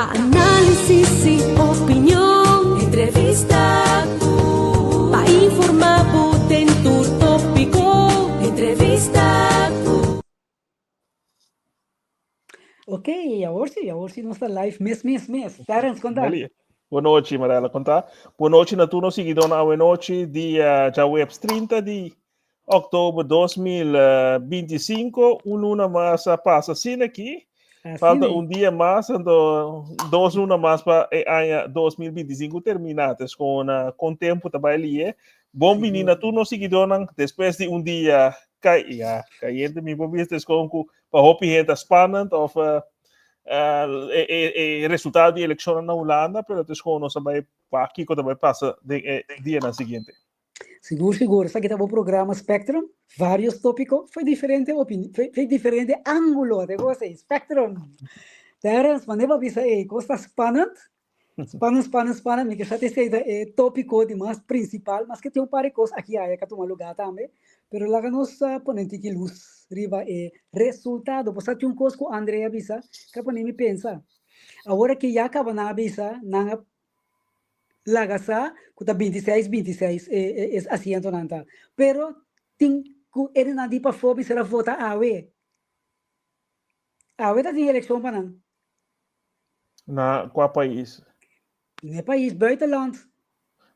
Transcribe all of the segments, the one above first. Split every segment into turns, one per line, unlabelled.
Análisis y opinión, entrevista para informar en tu tópico, entrevista.
Ok, agora sim, nossa live mês. Terence, conta.
Boa noite, Marela, conta. Boa noite na turno seguidor na boa noite, dia já web 30 de outubro de 2025, luna mais passa assim aqui. Falta dia mais, então 2 lunas mais para ano 2025 terminar, com tempo também ali. Bom menina, turno seguidor, depois de dia caindo, me vou ver com para hope gente spannend of resultado de eleição na Holanda, pero desconheço nós também aqui quando vai passar dia na seguinte.
Seguro. Sabe que tá bom programa Spectrum, vários tópicos, foi diferente ângulo de você, Spectrum. Terence, maneva bisa costa spannend, me que satisfeita tópico de mais principal, mas que tem par de coisas aqui aí que toma lugar também, pero lá que nós ponente que luz riba resultado, você tem coisa com Andrea bisa, que pone me pensa. Agora que já acaba na bisa, na lagasa, kuta 26, asiento nanta. Pero, ting, ele na di pa fobi será vota awe. Awe tá tem eleição para não.
Na qual país?
No país, buitenland.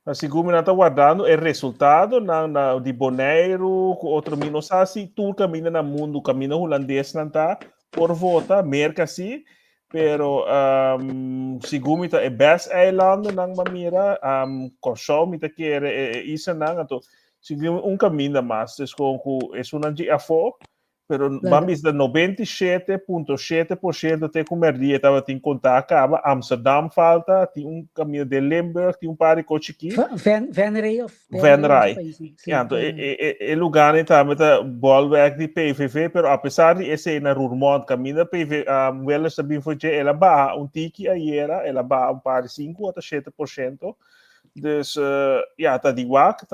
Assim como nós estamos guardando o resultado de Bonaire, outro menos assim, tudo caminha no mundo, caminha holandês, não tá, por vota, merca assim, pero segundo é best island nang mamira, Kosovo mita quer isso nang ato, segundo caminho mais, é uma de afo, pero vamos da 97,7% de comerdia estava tem contar acaba, Amsterdam falta, tem caminho de Limburg, tem par de coche aqui.
Van Rij.
Então, é lugar também tá bolwerk de PVV, pero apesar de esse na Roermond caminho PV, wel sabem foi que ela ba tiki aí ela ba par de 5 até 7%. Dus tá de wak,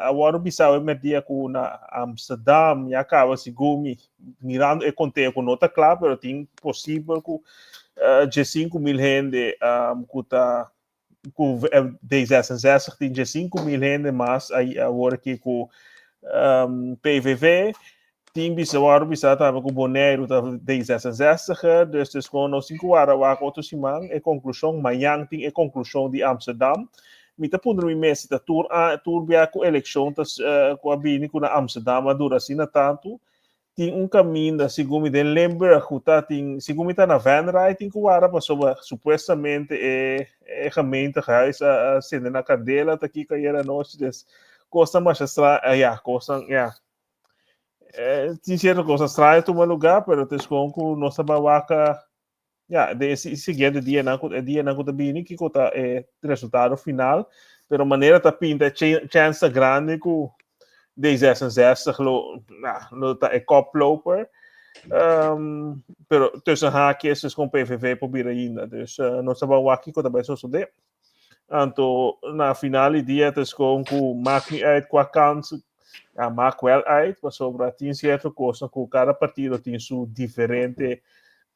agora bisa o media com na Amsterdam, já acaba se gumi, mirando e contei com nota claro, pero tem possível com de 5.000 gente, com 10 tem de 5.000 gente mais aí agora aqui com PVV, tem bisa tava com Bonaire, tava 10 dus com nós 5 horas, outro semana, e conclusão, amanhã tem a conclusão de Amsterdam. Mita pun rumi mesi ta tour bia com eleição com a bini com na Amsterdam dura assim tanto tem caminho da segundo de Limburg tem segundo tá na Van Rij tem que ara passou supostamente gemeente huis sendo na cadela tá aqui que era nós des costa mais estranha costa tem certa coisa estranha tu lugar pero desconco nossa bawaca desse seguinte dia na conta bini que conta resultado final, pero maneira tá pinta chance grande com 10 lo tá koploper, pero tussen haakjes com PVV probeer ainda, dus nós vamos aqui conta bem só de, então na final dia dus com maakt niet uit qua kans, maakt wel uit, maar sobre tem certa coisa com cada partido tem sua diferente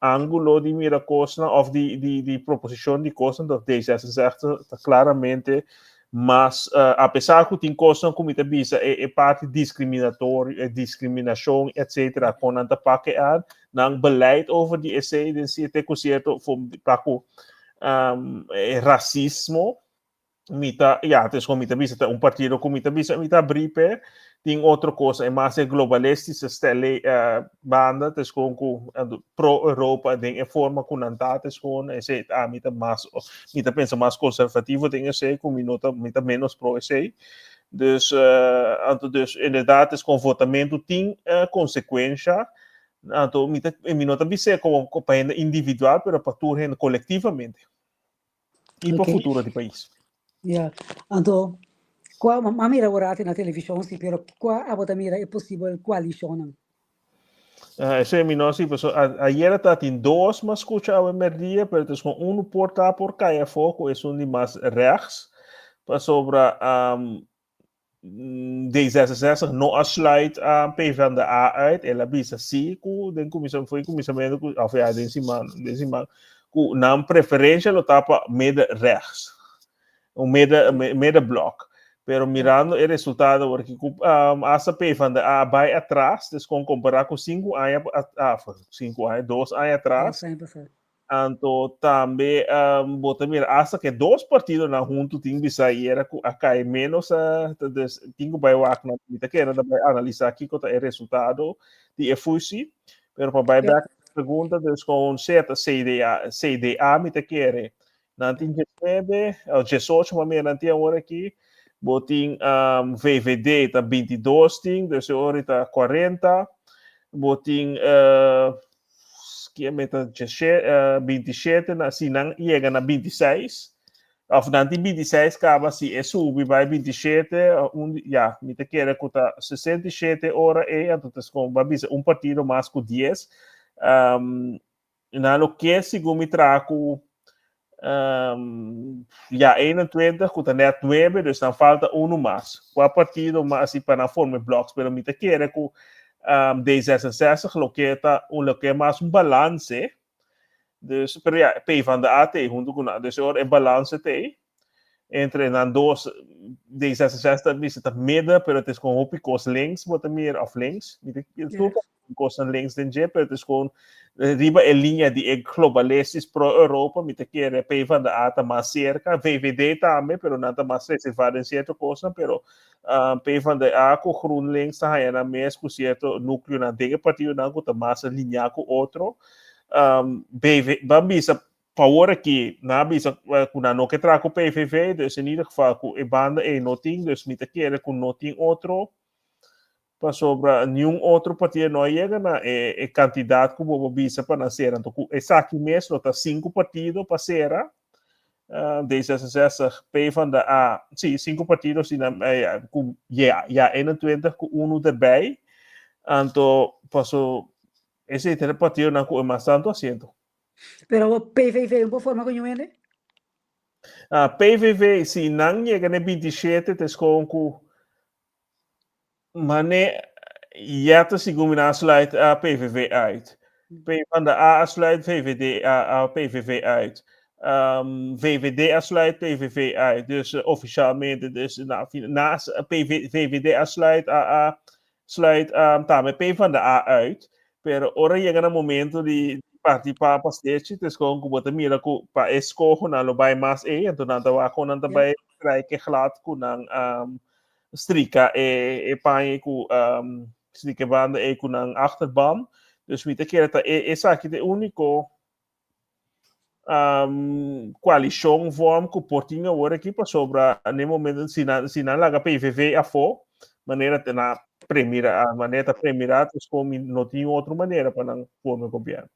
ângulo de mira coisa of de proposição de coisa do D66 claramente, mas apesar que tem coisa como te bisa parte discriminatória, discriminação, etc. com anta paquear, nang beleid over die essay, dan zie je certo para racismo, mita como mita bisa partido como mita bisa mita bripe tem outra coisa, é mais globalista, stelle banda, com pro-Europa, tem a forma com antates com esse mita pensa mais conservativo, tem esse com mita menos pro esse, dus inderdaad com votamento tem consequência, então mita bisa como individual, pero para tudo coletivamente e para o futuro do país.
Então ma mira guardate na televisão, sim, pero qua a bota mira é possível coalição.
Esse é menor, sim, pessoal. Ayer está em 2, mas escuta a emergia, pero es com por caia foco, é de mais rechts, para sobre 1066 não afsluit aan PvdA uit, ela bisa sim, den comissão foi comissamento, of ja, deze man, na preferência lo tapa mede rechts, mede bloco. Pero mirando o resultado, porque essa P van de A vai atrás, dus com comparar com 5 anos, 5 anos, 2 anos atrás, então também, bota mira, essa que 2 partidos na junto tem bisa era cai menos, tinha vai o acno, mita que era vai analisar aqui qual é o resultado de efusi, pero para vai back pergunta dus com certa CDA mita que era, não tem 18, mas mira não tem agora aqui. Botin VVD está 22, dus hoor está 40. Botin que meta 27, assim não chega na 26. Of não tem 26, acaba se é subir vai 27, já, me te quer que tá 67 horas então com babisa partido mais com 10. Na lo que segundo me trago já 21, com net 9, dus dan falta um mais. Qual partido mais assim para formar blocos, pero me te quer que D66 lo que é mais balance, dus pero ja, P van de AT junto com dus é balance te entre nan dois D66 dat is het midden, pero het is gewoon op koos links, wat meer of links, niet koos links den je, pero het is gewoon riba a linha de globalistas pro-Europa, me te quer P van de ATA mais cerca, VVD também, pero nada mais reservado em certa coisa, pero P van de A com GroenLinks tá aí na mesmo certo núcleo na dega partido não com mais linha com outro, Bambisa power aqui na bisa kuna no que trago PVV, dus in ieder geval com e banda e noting, dus me te quer com noting outro para sobre nenhum outro partido não chega na candidato que o bisa para nascer. Então, esse aqui mesmo está 5 partidos para ser, desde essa P van de A, sim, 5 partidos, com já 21 com um erbij. Então, passou esse partido não é mais tanto assento.
Pero PVV não forma com ele?
PVV, se não chega na 27, é com Mane jette segundo na sluit PVV uit. P van de A sluit VVD PVV uit. VVD sluit PVV uit. Dus officialmente dus naast VVD sluit AA sluit também P van de A uit. Pero ora chega no momento de participar para stage, dus gewoon que mira que para escolher na lo vai mais então não tá com não tá vai trai que glad com não strika pai com strika banda com een achterban, dus met keer dat is aqui de único coalição vorm com portinho agora aqui para sobra no momento se não laga PVV a for maneira de na primeira maneira primeira dus como não tinha outra maneira para não formar governo.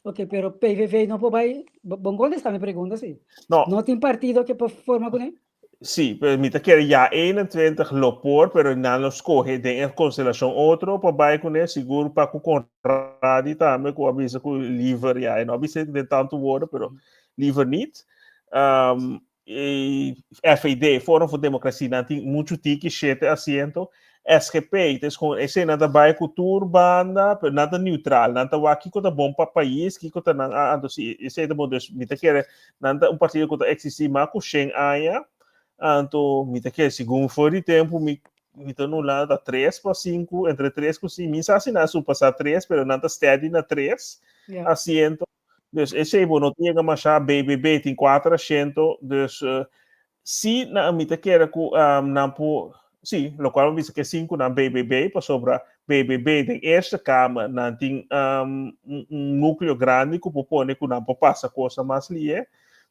Ok, pero PVV não pode bom contestar minha pergunta sim. Não tem partido que forma com ele?
Sí, permite que ya 21 lo por, pero no lo escoge de constelación otro para con el seguro para con radio también con avisa con liver ya no avisa de tanto word, pero liver niet. FID Forum for Democracia não tem muito tique 7 assento. SGP, es con ese nada vai cultura banda, pero nada neutral, nada wa aqui kota bom para país, que kota nang ando si esse de modo mita que nada partido kota existe ma com Shen aya. Então, me que segundo foi de tempo, me tá no lado da 3 para 5, entre 3 e 5, me assim não sou passar 3, pero não tá steady na 3, assento. Dus esse é bom, não tinha mais já BBB tem 400, dus se na me que era com não por sim, lo qual me diz que 5 na BBB, para sobra BBB tem esta cama, não tem núcleo grande que propõe que não passa coisa mais ali.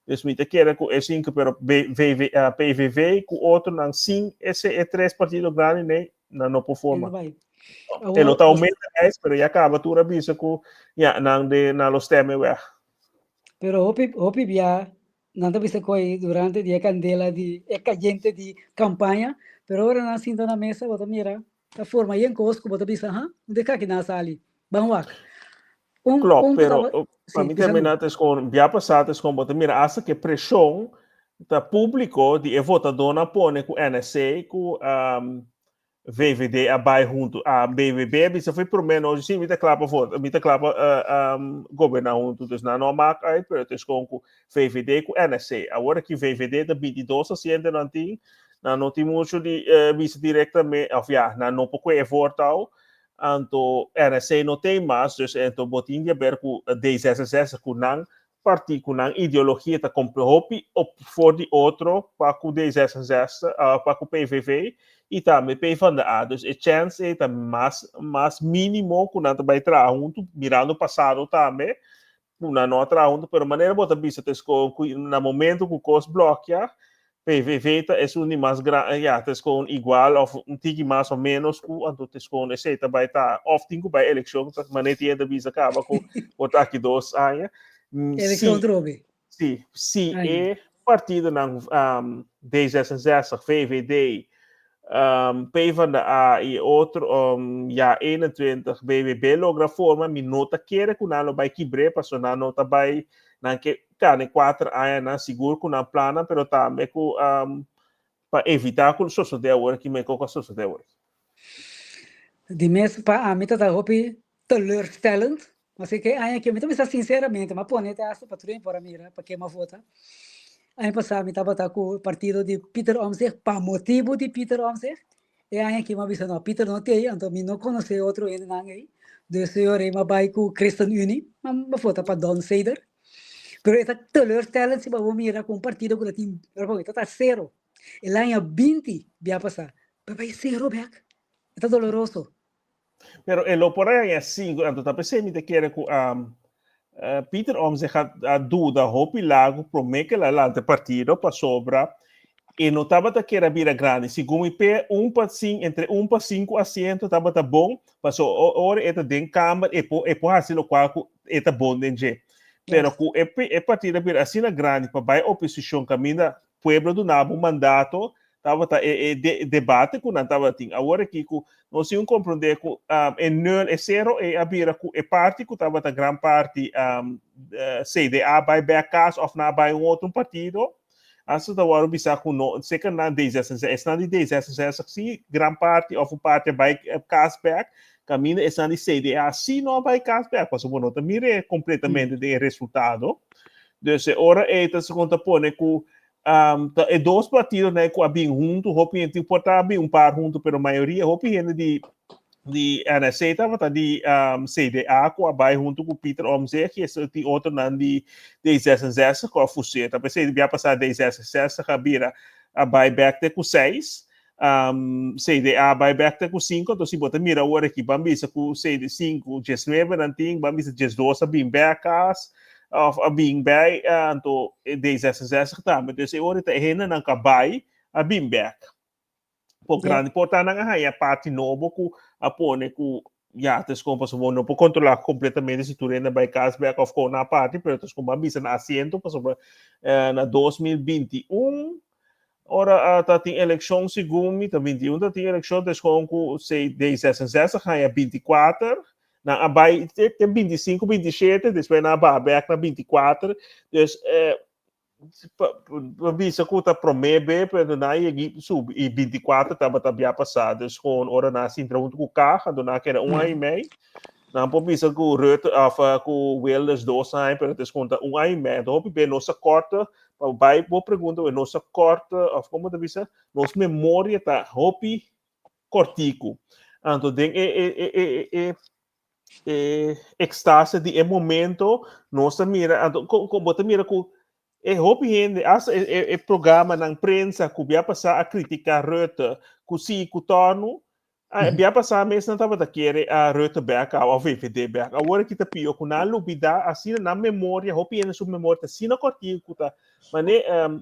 Dus me te quer com esse pero PVV com outro não sim esse é 3 partidos grandes nem não por forma ele está aumenta mais pero já acaba tudo avisa com já não de na los temas ué
pero hopi já não tá vista coi durante dia candela de gente de campanha pero agora não sinto na mesa bota mira a forma aí em cosco bota vista onde cá que na sali vamos
Klopt, pero para mim terminar com já passado com botar mira essa que pressão da público de votador na põe com NSA com VVD abai junto a BBB, isso foi por menos sim, me clapa governar junto, dus na normal aí, pero tes com VVD com NSC. Agora que VVD da 22 asiento não tem, não tem muito de vice diretamente, na não pouco é vortal, então NSC não tem mais, dus então botin de ver com D66 com não partido com não ideologia tá completo op voor die outro para com D66, para com PVV e também PVDA, dus a chance é tá mais mínimo que não vai trazer junto, mirando o passado também, não não trazer junto, pero maneira bota vista no momento que o cost bloqueia, PVV tá é um mais grande, já tá com igual ou tique mais ou menos que então tá com esse tá vai tá often que vai eleição, tá maneira tinha de vista acaba com botar aqui 2 anos.
Eleição trobe.
Sim, é partido não D66, VVD, PvdA e outro, já 21 BBB logra forma, minuta quer que não vai quebrar, porque não nota vai, não que carne 4 anos não seguro que não plana, pero também para evitar que o sucede agora que me coca sucede agora.
De mesmo para a mim tá hopi teleurstellend. Mas é que aí que eu me tô sinceramente, mas pô, né, tá essa patrulha para mira, para que uma vota. Aí passar me tava com o partido de Peter Omtzigt, para motivo de Peter Omtzigt. E aí que uma visão, não, Peter não tem, então me não conhece outro ainda não aí. Do senhor aí uma vai com Christian Unie, mas vota para Don Seider. Pero esta teleurstellend se vamos mirar com um partido que tem, tá zero. E lá em 20 vai passar, vai zero back. Está doloroso.
Pero lo por aí é assim, então tá pensando que quer que Peter Omtzigt a dúvida hopi lago promete que lá de partido para sobra e não estava a querer vir grande, segundo IP 1 para 5 entre 1 para 5 assentos estava tá bom, passou hora eta den câmara e por assim o qual eta bom denge. Pero com é partido vir assim grande para vai oposição caminha pueblo do nabo mandato tava debate com não tava ting agora que nós se compreender que é nul é zero é abrir com é parte que tava da grande parte CDA vai back of na vai outro partido assim da hora bisa com no second na D66 é na D66 se grande parte of parte vai cashback caminho é na CDA se não vai cashback posso não mire completamente de resultado dus ora é tá se conta pone com é dois partidos né que bem junto hopi importar bem par junto pero maioria hopi de NSC tava de CDA com a vai junto com Peter Omtzigt que é outro não de D66 com a FUSE tá pensei ia passar D66 cabira a buyback com 6 CDA buyback com 5 então se botar mira agora aqui vamos com CD5 19 não tem vamos 12 bem backas of being by então D66 também então se ora tá rena não cabai a being back por grande importante não é a parte novo que apone que já tes compas não pode controlar completamente se tu rena by cashback of com na parte pero tes como bisa na assento para sobre na 2021 ora tá tem eleição segundo tá 21 tá tem eleição tes com se D66 é 24 na abai tem 25, 27, depois na abaixo na 24, dus visa que tá promete, pero na aí sub e 24 tava também passado, dus com hora na sintra junto com o carro, do na que era 1 ano e meio, na por visa que o Rutte com o Wilders 2 anos, pero desconta 1 ano e meio, então bem nossa corta, vai boa pergunta, nossa corta, of como da visa, nossa memória tá hopi cortico, então extase de momento nossa mira como mira com hope gente é programa na imprensa que vai passar a criticar Rutte que se que torno vai passar mesmo não estava querer a Rutte back ao VVD back agora que tá pior com na lubida assim na memória hope gente sua memória assim na cortico tá mas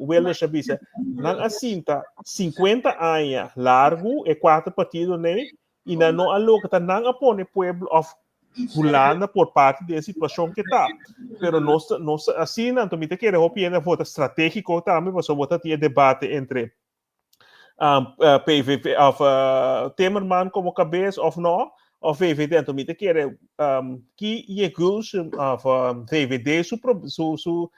Wellers sabia não assim tá 50 anos largo e 4 partidos né e não aloca tá não apone pueblo of fulana por parte da situação que está. Pero nós assim, não me te quer opinar voto estratégico também, mas o voto tinha debate entre PVV of Timmerman como cabeça of não, of VVD, então me te quer que é gols of VVD su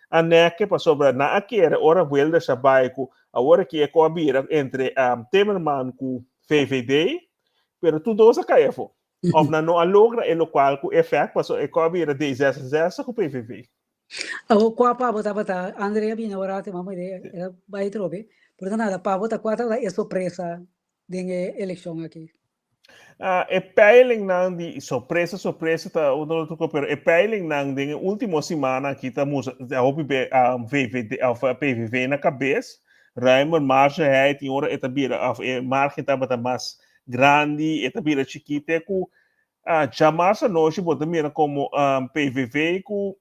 aneque para sobre na que era hora Wilders abaixo, a hora que é coabira entre Timmerman com VVD, pero tudo se cai fo. Of na não logra e local com efeito, passou e cobre de 10 com PVV.
Ako kwa pa bata Andrea binawarate mama ide vai trobe. Portanto nada pa bota quatro é surpresa de eleição aqui.
E peiling nang di surpresa tá o outro pero e peiling nang de última semana aqui tá hopi VVD PVV na cabeça. Raimond margem é tem hora etabira margem tá bata mais grande etabira chiquita com chamar essa noite bota mira como PVV com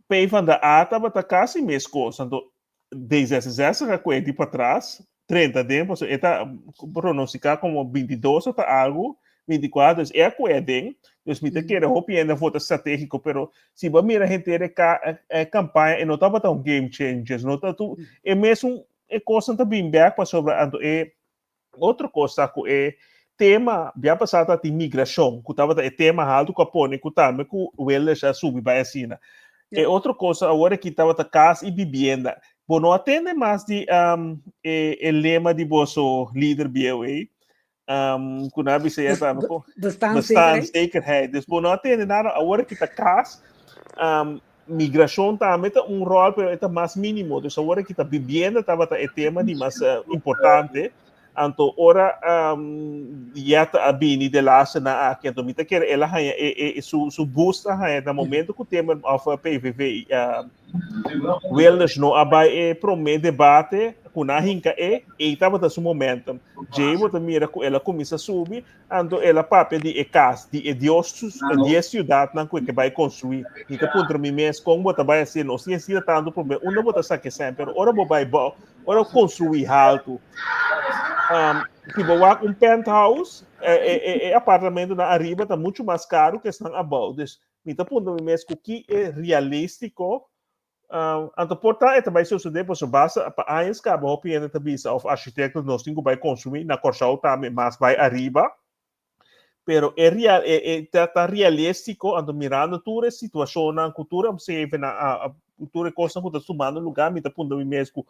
PV da ata bata quase mesmo santo 16 que coende para trás 30 tempos, está pronosticado como 22 ou algo, 24, é a coedem, então me te quer hopi ainda voto estratégico, pero se você mira a gente é campanha e não estava tão game changers, não tá tu é mesmo é coisa também back para sobre é outra coisa que é tema já passado de imigração, que estava é tema alto que põe que também que o ele já subiu para assim, é outra coisa agora que estava da casa e vivienda. Bom, não atende mais de o lema de vosso líder BOA, que não é bastante zekerheid. Dus, bom, não atende nada, agora que está casa, migração também tem rol, mas é mais mínimo. Então, agora que está vivendo, estava o tema de mais importante. Então, ora, já está a bini de lá, na aqui, então, me quer ela su busta no momento que o tema of PVV wellness no abai promete debate com a hinca estava no seu momento. Jevo também ela começa a subir, então ela papel de casa de 10 cidades na que vai construir. E que ponto me mesmo como você vai ser não se tanto problema. Uma bota saque sempre, ora vai ora construir alto. Tipo, penthouse, apartamento na arriba está muito mais caro que estão abaixo. Então, ponto mesmo que é realístico. Então, portanto, também se você depois basta para a escala opinião da visa of arquitetos nós temos que consumir na corção também mais vai arriba. Pero é real tá realístico ando mirando toda a situação na cultura se vê na cultura coisa que está tomando lugar, me tá pondo mesmo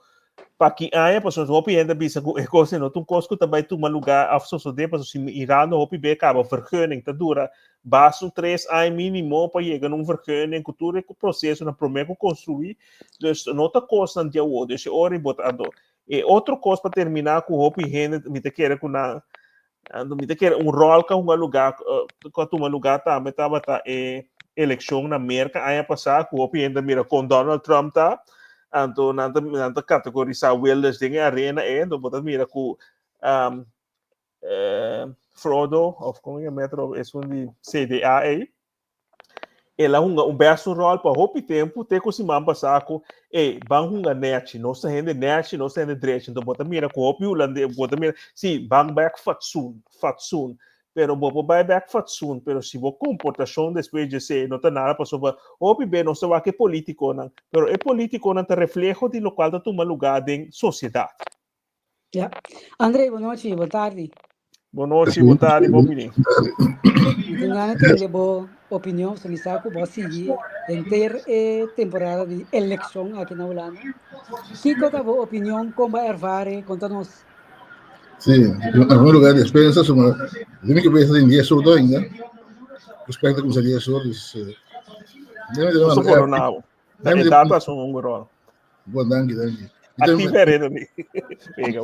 para que a pessoa opinião da visa é coisa não tu coisa também toma lugar a pessoa depois se irando hopi be acaba vergunning tá dura basta 3 anos mínimo para chegar num vergunning cultura que processo na primeiro construir dus nota coisa de o deixa ora botando e outra coisa para terminar com hopi gente me te quer com na ando me te quer rol que lugar que toma lugar tá me tava eleição na América aí passar com hopi ainda mira com Donald Trump tá então nanta categorizar wellness de arena então botar mira com Frodo of como é metro é de CDA ela besto rol para hopi tempo ter que se passar com bang net não se rende net não se rende direito então botar mira com hopi ulande botar mira se bang back fatsun pero bobo vai back fatsun pero se vo comportação depois de ser não tá nada para sobre hopi bem não se vai que político não pero é político não tá reflexo de local da toma lugar em sociedade.
André, boa noite, boa tarde.
Boa noite, boa tarde, bom menino.
Então, tem boa opinião sobre isso que vou seguir em ter temporada de eleição aqui na Holanda. Que a boa opinião como vai ervar conta-nos?
Sim, em algum lugar de experiência, tem que pensar em 10 horas ainda. Respeito com os 10 horas.
Não sou coronel. É data são um grau.
Bom, danke.
Aqui vereda me. Pega.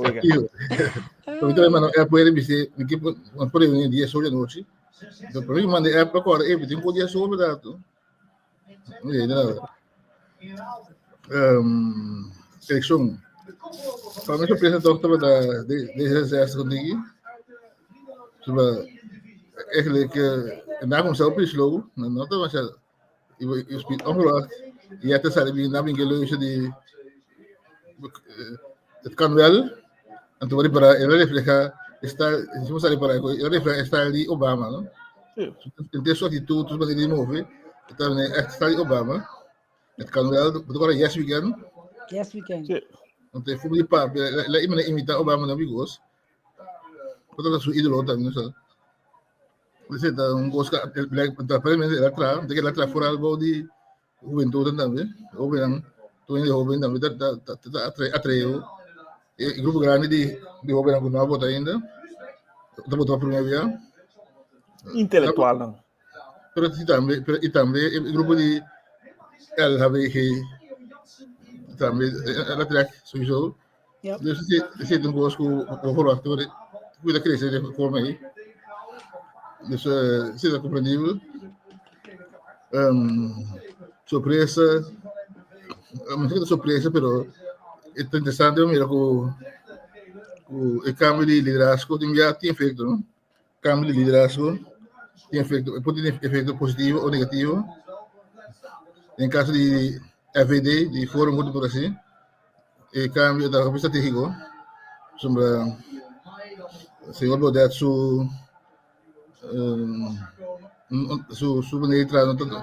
Então, mano, é por ele dizer que por ele 10 horas da noite. Então, por ele manda é para agora, tem que 10 horas da tarde. Eleição. Para mim, surpresa estava de exército comigo. Sobre que na como seu preço logo, não estava já eu speed ongelooflijk. E até sabe bem na minha loja de het kan wel. En toen para ele refleja está, se você olhar para ele refleja está ali Obama, não? Tem sua atitude, tudo ele move. Então está ali Obama. Het kan wel. Agora yes we can.
Yes we can.
Então foi de pá, ela imita Obama na Bigos. Portanto seu ídolo também, não? Você tá gosto da primeira ela tra, de que ela tra fora algo de juventude também. Ou bem, tu ainda jovem também tá atraiu. o grupo grande de obra não vota ainda. Está votando primeiro dia.
Intelectual não.
E também o grupo de LHBG também ela track sowieso.
Yep.
Dus er zit een boodschap voorwacht door hoe de crisis voor mij. Dus zit dat compreendível. Surpresa, não sei surpresa, pero é interessante eu miro o cambio de liderazgo já tem efeito, não? Cambio de liderazgo tem efeito, pode ter efeito positivo ou negativo. Em caso de FVD, de Fórum de Democracia, o cambio da cabeça estratégico, sobre se eu puder su maneira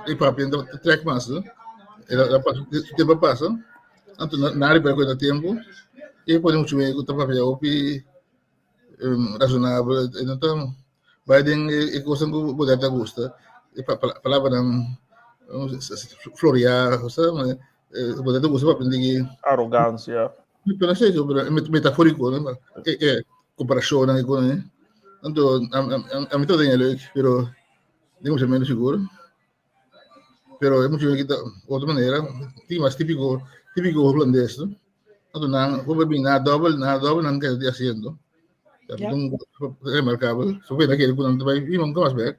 de papel então track mais, ela tempo passa, então na área para coisa tempo e podemos ver que o papel opi razonável, então vai ter coisa que poder te gosta, e palavra florear, sabe, poder te gosta para aprender
Arrogância.
Pero sei sobre metafórico, né? Comparação, né? Então, a mim também é legal, pero não sei menos seguro. Pero é muito que outra maneira, tem mais típico holandês, né? Então, não, vou beber nada double, não quero ter fazendo. Então, é remarcável. Só que naquele quando vai vir um mais back.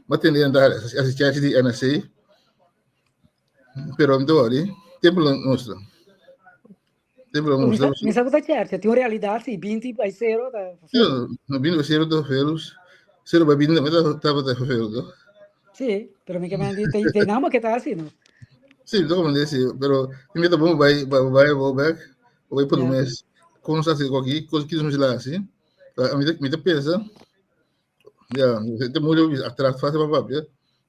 Mas tem dentro assistência de NSA. Pero então ali, tempo nosso.
Mi sa cosa certa, tem uma realidade, se 20 vai 0.
No 20 vai 0 do Felos, 0 vai 20 também estava da Felos.
Sim, pero mi chiamano tem nada que tá assim, não?
Sim, estou falando assim, pero primeiro bom vai back, vai por um mês, como se assim aqui, coisa que não se lá assim, a mim pensa, já, tem muito atrás faz para papel,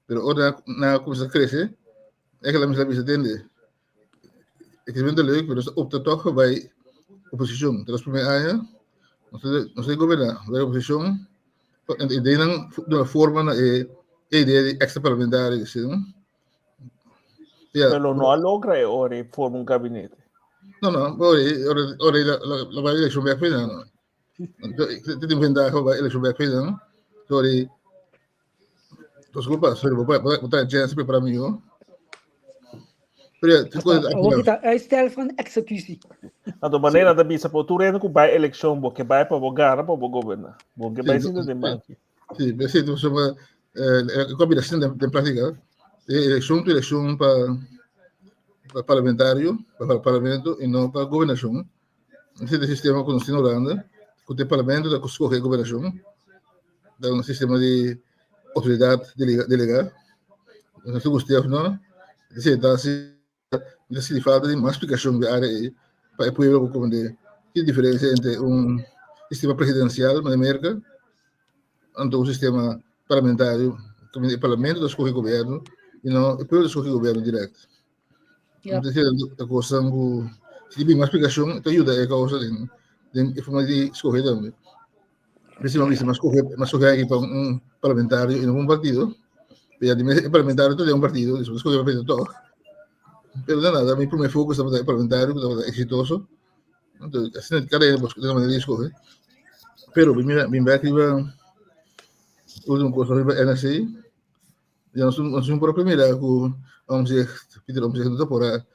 pero ora na começa a crescer, é que ela me sabe entender. Ik vind het leuk, maar op de toch bij oppositie. Dat is voor mij aan. Não sei governar, vai opposição. En ideia de uma forma ideia de extra parlamentar, assim.
Pero não logra ora forma gabinete.
Não, ora la vai eleção back pena. Tem inventar vai eleção back pena. Sorry. Desculpa, sorry, vou botar chance para mim, ó.
É stijl van executie.
De maneira da bisa po tu reno ku by election bo que vai para bogar para bo governar. Bo que vai sendo de manque.
Sim, você tu chama combinação de prática. Eleição para parlamentário, para parlamento e não para governação. Esse sistema conhecido na Holanda, que tem parlamento da escolher governação, dá um sistema de autoridade delegada. Não se gostei não. Esse dá se falta de mais explicação da área para o povo compreender que diferença entre sistema presidencial na América e um sistema parlamentário, o parlamento escolhe o governo e não o povo escolhe o governo direto. Então, a coisa se tem mais explicação, então ajuda a causa de forma de escolher também. Principalmente, mas escolher aqui para parlamentário e não partido. E o parlamentário todo é partido, escolher o partido todo. Pero nada, mi primer foco estava parlamentário, estava exitoso. Então, assim, cada ano de uma maneira de escolher. Pero, bem back, última coisa, NSA. Já não sou para a primeira, vamos dizer, Peter, vamos dizer, para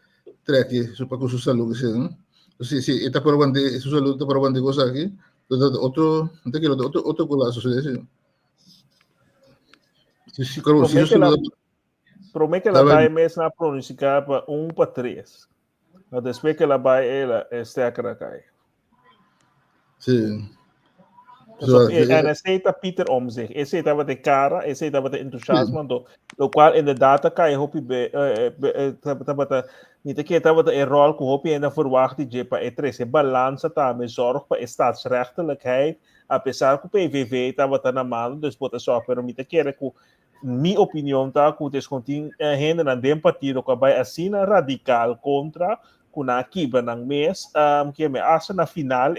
track, para com sua saúde, assim. Se está para o sua saúde, está para o coisa aqui, outro colasso, assim. Se
Promete que ela vai mesmo a pronunciar para 1-3. Depois que ela vai, ela está a cracar.
Sim.
En aceita Peter om zich. Esse estava de cara, esse estava de entusiasmo, do qual inderdaad kan je hopi niet een keer dat de rol ko hopi en dan verwacht je pa etres balança também zorg pa staatsrechtelijkheid, apesar que o PVV estava na mão dus bota só pero niet een keer ko minha opinião tá que descontin renda na dem partido que vai assina radical contra kuna kiba nang mes que me asa na final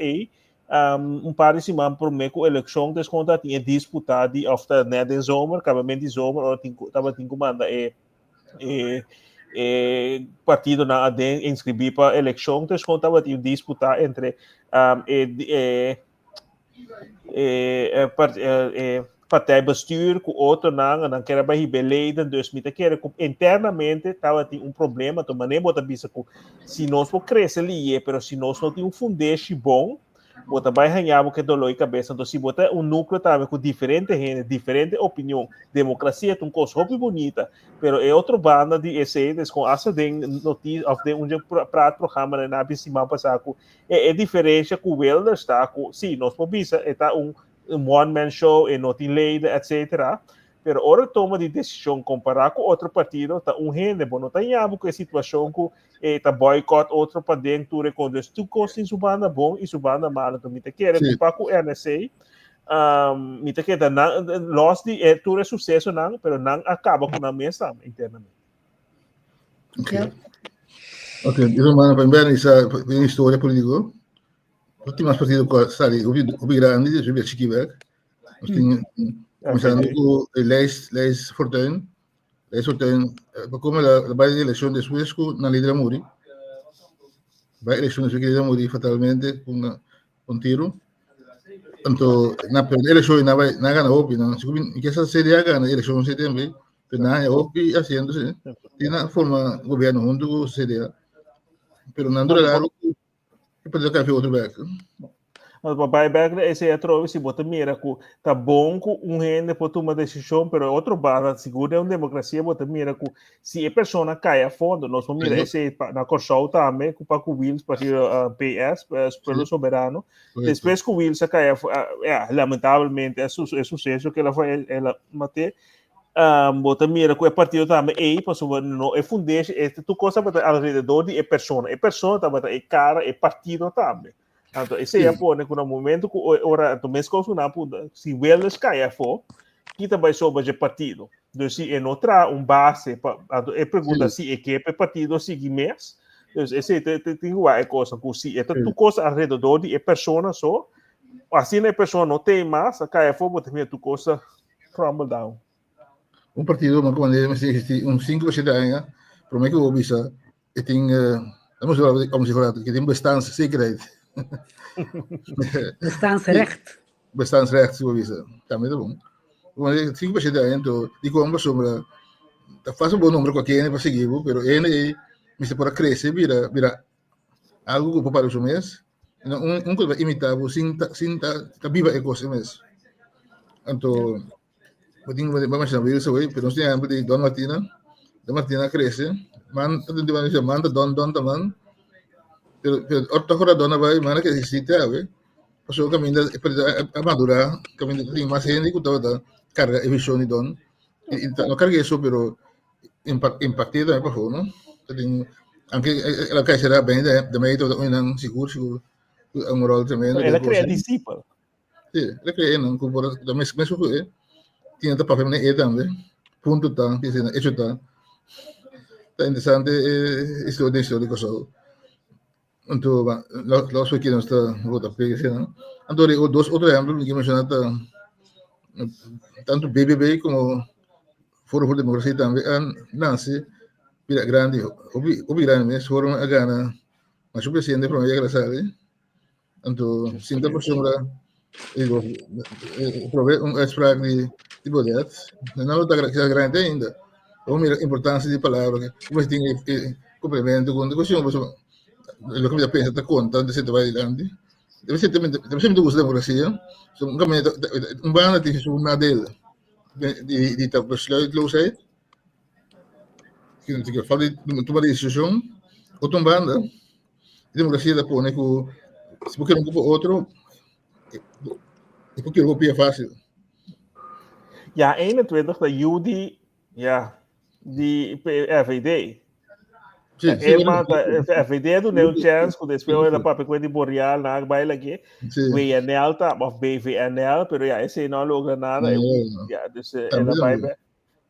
parece man por me que eleição desconta tinha disputado of the net in zomer acabamento de zomer ou estava tem comanda partido na ADN inscrever para a eleição, então contava de disputar entre partij bestuur com outro não quer vai beleiden dus met quer internamente estava tem problema to maneira bota bisa com se nós for crescer ali pero se nós não tem fundamento bom bota vai ganhar porque dolor e cabeça então se bota núcleo também com diferente gente diferente opinião democracia é uma coisa muito bonita pero é outra banda de esse com essa de notícia of de onde para programa na semana passada é diferença com o Welder está com sim nós por bisa está one-man show e não tem lei, etc. Pero hora toma de decisão comparar com outro partido, tá gente, bom, não tem algo com a situação que tá boicot outro para dentro, quando tu costa em subanda bom e subanda mal, então me te quer culpar com o NSA, me te quer não loss de tudo é sucesso não, pero não acaba com a mesa internamente.
Ok, isso mano, primeiro essa história política. Últimas partidas que sabe, o grande, o Chiquiberg, começando com Leis Fortuyn, como a vai de eleição depois com na líder Muri, vai eleição depois que Muri fatalmente com tiro, então na eleição não vai na gana OPI, não, se que essa seria gana eleição em setembro, na OPI haciendo-se, tem na forma governo junto com seria, pero não dura pode ter outro back.
Mas o buyback esse é trovo se bota mira com tá bom com gente para tomar decisão, pero outro banda segura uma democracia bota mira com se a pessoa cai a fundo, nós vamos mirar esse na Corsol também com para o Wills para o PS pelo soberano, depois que o Wills cai lamentavelmente é sucesso que ela foi ela mate bota mira com o partido também aí para não é fundar tu coisa para ao redor de a pessoa também é cara é partido também então esse é por né no momento que ora tu mesmo com na puta se Welles cai for que também sobre o partido então se é outra base é pergunta se equipe partido sigue mais então esse tem uma coisa que se é tu coisa ao redor de a pessoa só assim a pessoa não tem mais cai for bota mira tu coisa crumble down
partido, mas quando ele existe 5 ou 7 anos, para mim que eu bisa, e tem, vamos falar que tem bestaanszekerheid.
Bestaansrecht.
Bestaansrecht, zo bisa. Também tá bom. Quando 5 ou 7 anos, então, digo uma sombra, faz bom número qualquer para seguir, pero ele me se pode crescer, vira algo que para os meses, que vai imitar, sem tá viva a coisa mesmo. Então vamos chamar isso hoje, pero nós temos de Don Martina cresce, manda Don também, pero outra coisa Dona vai, mana que existe, passou o caminho a madurar, caminho tem mais gente que toda carga a visão de Don, não carga isso, pero impactado também para fora, não? Anche ela crescerá bem, também todo um seguro, um rol tremendo.
Ela cria discípulo.
Sim, ela cria, não, como também mesmo tinha papel na também ponto tá dizendo isso tá interessante história que só então nós aqui não está vou pegar assim então dois outros exemplos que mencionado tanto BBB como Foro por Democracia também Nancy vira grande o grande mesmo foram a Gana mas o presidente para mim é engraçado então sinta por cima digo prove extract de poder não está grande ainda a importância de palavra como tem complemento com a questão o que me pensa está conta onde se vai adiante deve ser também gosto da democracia um caminho banda tem uma dele de tal besluitloosheid que fala de tomar decisão outra banda democracia da põe que se porque um grupo outro e porque o golpe é fácil.
Ja, 21 de juli, ja, die FVD. Maar de FVD doet nu een chance, que después de papel que de Boreal na baila aqui, VNL tá, of BVNL, pero ja, esse não logra nada. Ja, dus ela vai,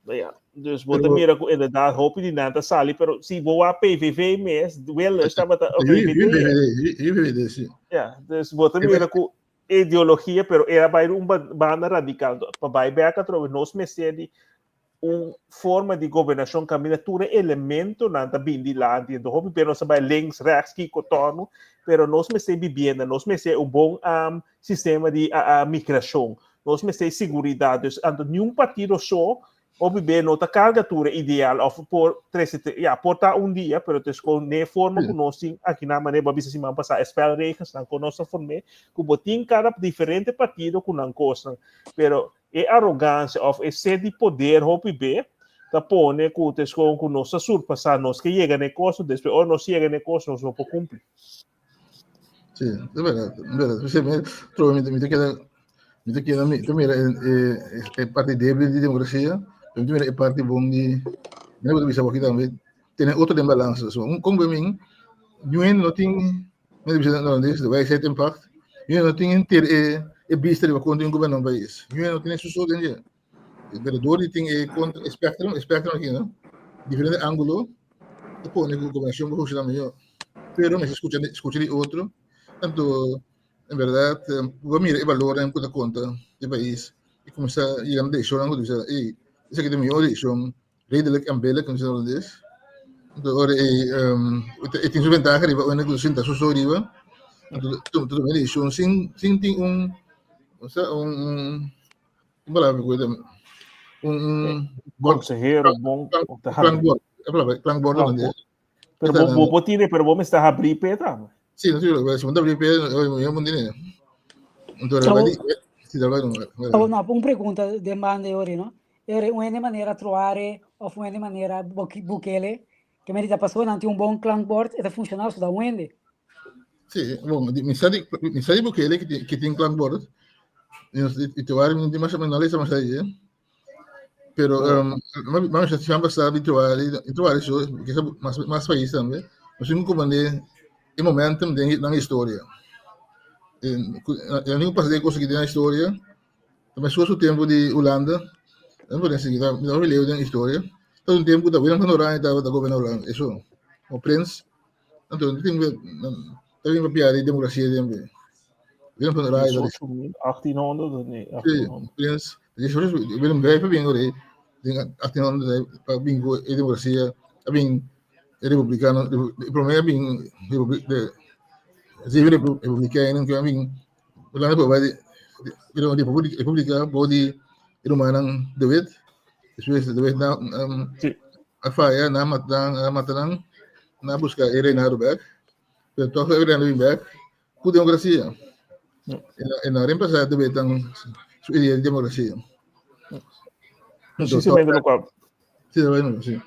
ja, dus bota mira inderdaad hoop je nada sali, pero si boa PVV mes, wel estava a
PVD, sim.
Ja, dus bota mira com ideologia, pero era vai banda radical, para vai back através nos mesedi forma de governação caminha tudo elemento nada bem de lá então hobby pero nós vai links rechts que cotorno pero nós me sei vivienda nós me sei bom sistema de migração nós me sei seguridade então nenhum partido só hobby bem nota cargatura ideal por portar dia pero tes com ne forma que nós aqui na maneira bisa se passar spelregels não conosco forme que botin cada diferente partido com não costa pero arrogância of esse de poder hobby bem tá pone que tes com nossa surpassar nós que chega negócio depois ou nós chega negócio nós não podemos cumprir.
Sim, é verdade. Você me trouxe me queda mira é parte débil de democracia, é parte bom de não vou dizer aqui também tem outro desbalanço so como bem mim não tem não dizer não disso vai ser impacto não tem ter vista de conta governo país não tem isso dentro pero dori tem contra spectrum aqui não diferente ângulo depois a governação vai funcionar melhor pero me escucha de outro tanto em verdade vou mirar e valorar em conta do país e começar a ir a deixar algo dizer isso aqui tem melhor deixam redelijk en billig en zo dus. Het is een ventaja die we ook niet zien dat zo riba. Toen we die zo'n sin ting
consejero bom
klankbord dan dit.
Pero vou potire pero vou me estar abrir peta.
Sim, natuurlijk. Wij moeten abrir peta, eu moet niet. Então,
uma pergunta de manda ori, no? Era uma maneira de trovare ou uma maneira Bukele que me diz passou não tinha bom clankbord e funcionava só da Wende.
Sim, bom, me sabe Bukele que tem clankbord. E tu vai me mais analisar mais aí, pero vamos a chamar para trovar isso que é mais país também. Nós temos como de momento na história. Eu não passei coisa que tem na história. Mas só o tempo de Holanda não podemos seguir, não me lembro da história. Todo o tempo da vida quando Oranje estava da governadora, isso, o Prince, então tem uma piada de democracia também. Willem van Oranje,
1800 nee,
1800. Prince, Willem V bem hoor, 1800 para bingo e democracia, bem republicano, primeiro bem republicano, que bem Holanda provide República pode iluminar David, depois David na afaya na matan na busca reinar back, pero todo reinar back, com democracia. E na reemplaçar David tang sua ideia de democracia.
Sim, lo qual.
Sim.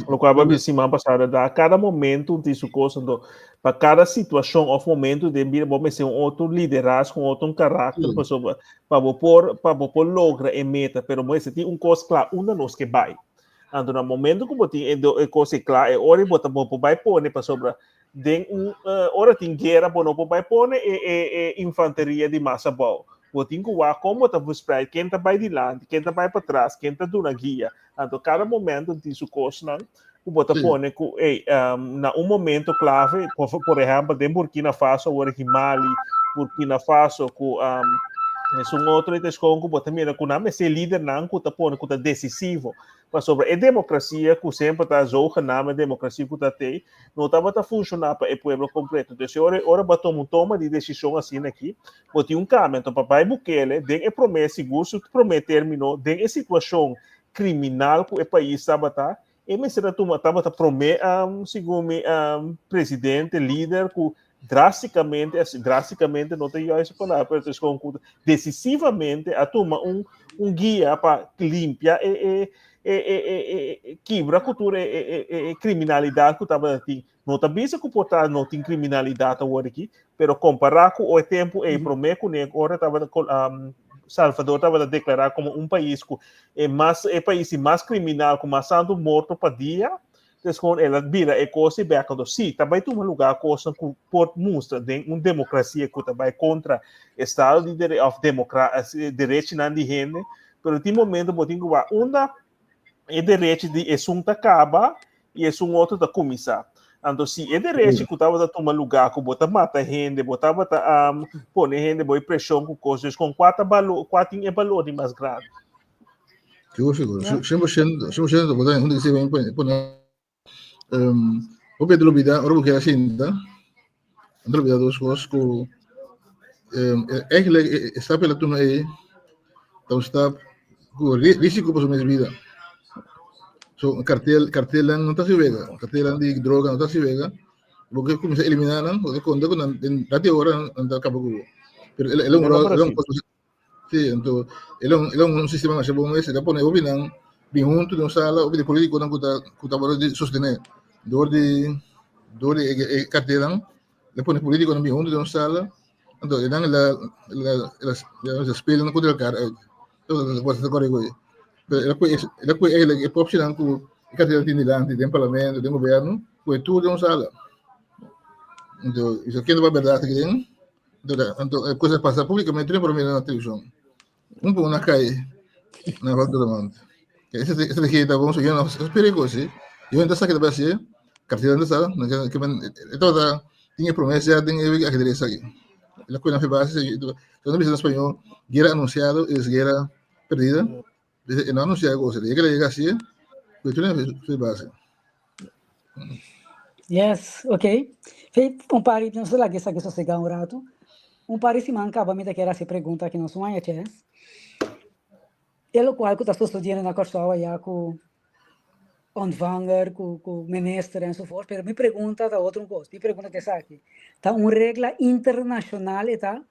Lo qual vai semana passada a cada momento disso coisa para cada situação ou momento de vir vamos ser outro liderazgo com outro caráter para por logra e meta pero mas tem coisa claro uma nós que vai então no momento que tem coisa clara é hora bota vai pôr para sobre tem hora tem guerra não vai pôr infantaria de massa boa botin que como está buscar quem está vai de lado quem está vai para trás quem está dando guia então cada momento disso coisa não o bota pone que na momento clave por exemplo de Burkina Faso ou de Mali Burkina Faso com é outro escolha que bota mira que não é ser líder não que tá pone que tá decisivo para sobre a democracia que sempre tá joga na democracia que tá tem não tá funcionar para o povo completo então se hora botou toma de decisão assim aqui botou caminho então papai Bukele tem a promessa seguro promete terminou tem a situação criminal que o país estava tá e me será tu estava tá promete segundo presidente líder que drasticamente não tem essa palavra pero decisivamente a tomar guia para limpar quebrar a cultura e criminalidade que estava aqui não está bem se comportar não tem criminalidade agora aqui pero comparar com o tempo e promete que agora estava Salvador estava a declarar como país que é país mais criminal com mais santo morto para dia então ela vira e coisa bem quando sim também tem lugar coisa que pode mostrar de uma democracia que também contra estado de democracia direito não de gente pero tem momento botinho uma é direito de assunto acaba e é outro da começar então se é direito que estava a tomar lugar que bota mata gente botava pôr gente boa pressão com coisas com quatro valor mais grande
Figura. 100% do botar onde se vem põe o Pedro Vida, o que é assim, tá? Andro Vida dos coisas que eigenlijk está pela turma aí, então está com risco para sua vida. So cartel não está se vega, cartel de droga não está se vega, porque começa a eliminar não, porque quando até agora não está acabando. Pero ele é um sim, então ele é um sistema mais bom esse, depois ele opina bem junto de uma sala, o de político não cuta valor de sostener, do de cartel, depois o político não bem junto de uma sala, então ele não ela espelha não contra o cara, então você está correto. Ele é opcional que cartel tem lá, tem parlamento, tem governo, foi tudo de uma sala. Então isso aqui não é verdade que tem. Então, coisas passam publicamente não prometem na televisão. Pouco na caia, na volta do mundo. Esse daqui está bom, só que não é perigoso. Eu ainda sei que deve ser, carteira ainda sabe, então tinha promessa, tinha a direita aqui. Ele foi na base, quando me em espanhol, guerra anunciado, é guerra perdida. Não anunciado coisa, ele chega assim, foi tudo na base.
Yes, ok. Um pari, não sei lá que essa que só um rato. Um pari se manca, vamos ter que era se pergunta que não são aí, ele qual que está estudando na Corsova já com ontvanger, com ministro e so forth, pero me pergunta da outra coisa, me pergunta que sabe, tá uma regra internacional tá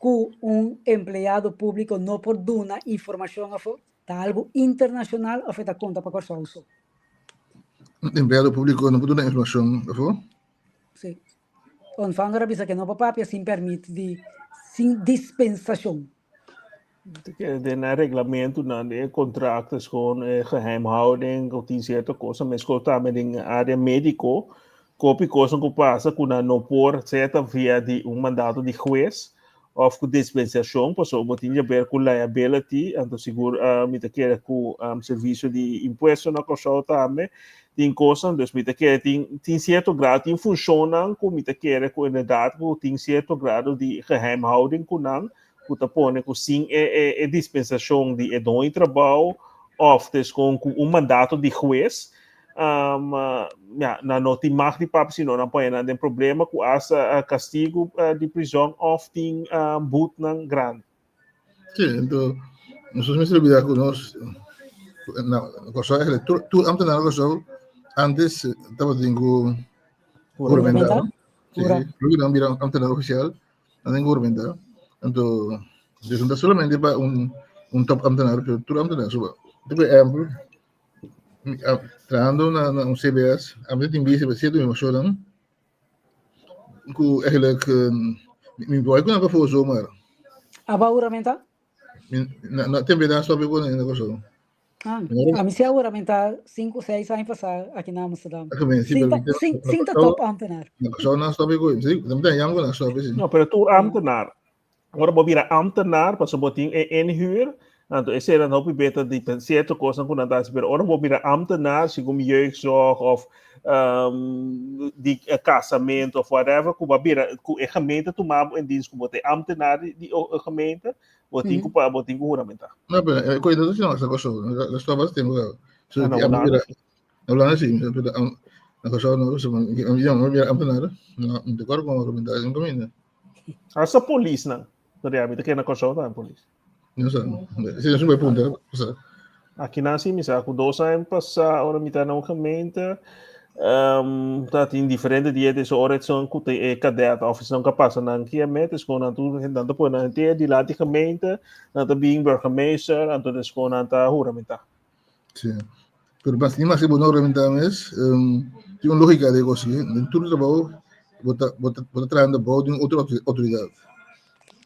que empregado público não pode dar informação a tá algo internacional a tá conta para Corsova só.
Empregado público não pode dar informação a
Sim. Ontvanger avisa que não pode sem permite sem dispensação.
De regulamento de contratos com geheimhouding of die certa coisa, mas que também em área médico, copy coisa que passa com não por certa via de mandato de juiz ou com dispensação, passou botinha ver com liability, então seguro me te quer com serviço de imposto na coisa também, tem coisa, então me te quer tem certo grado de funcionam com me te quer com verdade tem certo grado de geheimhouding com não que põe que sim é dispensação de dom e trabalho, oftes com mandato de juiz, não tem mais de papo, senão não põe nada de problema com essa castigo de prisão, often boot não grande.
Sim, então, nós temos que olvidar que nós, na coisa, tu antes na coisa, antes estava tendo governamental, sim, não vira antes na oficial, não tem governamental. Então, isso não é somente para top amtenário, pero tudo amtenário. Por exemplo, trabalhando na CBS, a gente tem visto que me mostraram que eigenlijk me vai com a coisa zomaar.
Abauramenta?
Na tem verdade só pegou na coisa.
A mim se abauramenta 5, 6 anos passar aqui na Amsterdã. Sim, top amtenário.
Na coisa não só pegou, sim, também tem algo na só pegou.
Não, pero tu amtenário. Agora vou virar ambtenaar, para botin inhuur. Então, esse era não beter de certa coisa que não dá se ver. Agora vou virar ambtenaar, como jeugdzorg of de casamento of whatever, que vai virar que a gemeente tomar em dienst como tem ambtenaar de gemeente, botin que juramentar.
Não, pero cuidado não essa coisa. Nós estamos tendo, se não lá assim, na coisa não, não virar ambtenaar, não te corro com a comentário em caminho.
Essa polícia não. Realmente que na coisa da polícia.
Não sei. Se não vai ponto,
aqui na sim, misa com 2 anos passar, ora me tá na gemeente, tá tem diferente dia de hora são que tem cadete, oficina capaz não que é metes com na tudo, então depois na ter de lá de gemeente, na também burgemeester, então des com na tá juramenta.
Sim. Pero mas nem mais que bom juramenta mas tem uma lógica de coisa, em tudo trabalho, bota trabalhando de outra autoridade.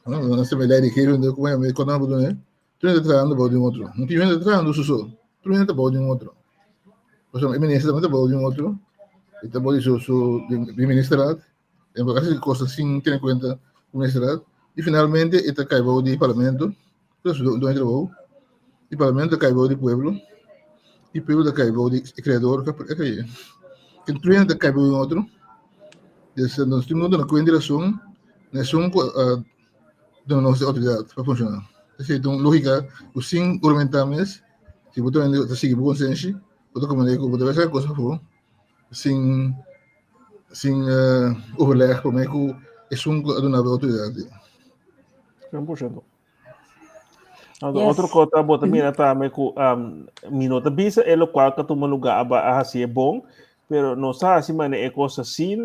Nós temos a ideia de que como é quando não pode, né? Tu ainda trabalhando de um outro. Não tem ainda trabalhando só. Tu ainda trabalhando de um outro. Por exemplo, o ministro também trabalha de um outro. E trabalha de ministrado. Em várias coisas sem ter em conta o ministrado. E finalmente ele cai de parlamento. Então, do trabalho. E parlamento cai de pueblo. E pueblo cai de criador. Que tu ainda cai de um outro. Então, nós temos uma coordenação. Nós somos de nossa autoridade para funcionar. Então, lógica, os 5 governamentais, se você ainda seguir o consenso, você comanda que você vai ser coisa for, sem overleg, para mim que é uma autoridade.
100%.
Yes.
Outro coisa bota mira também que minuto bisa é o qual que tu lugar a assim é bom, pero não sabe se mane é coisa assim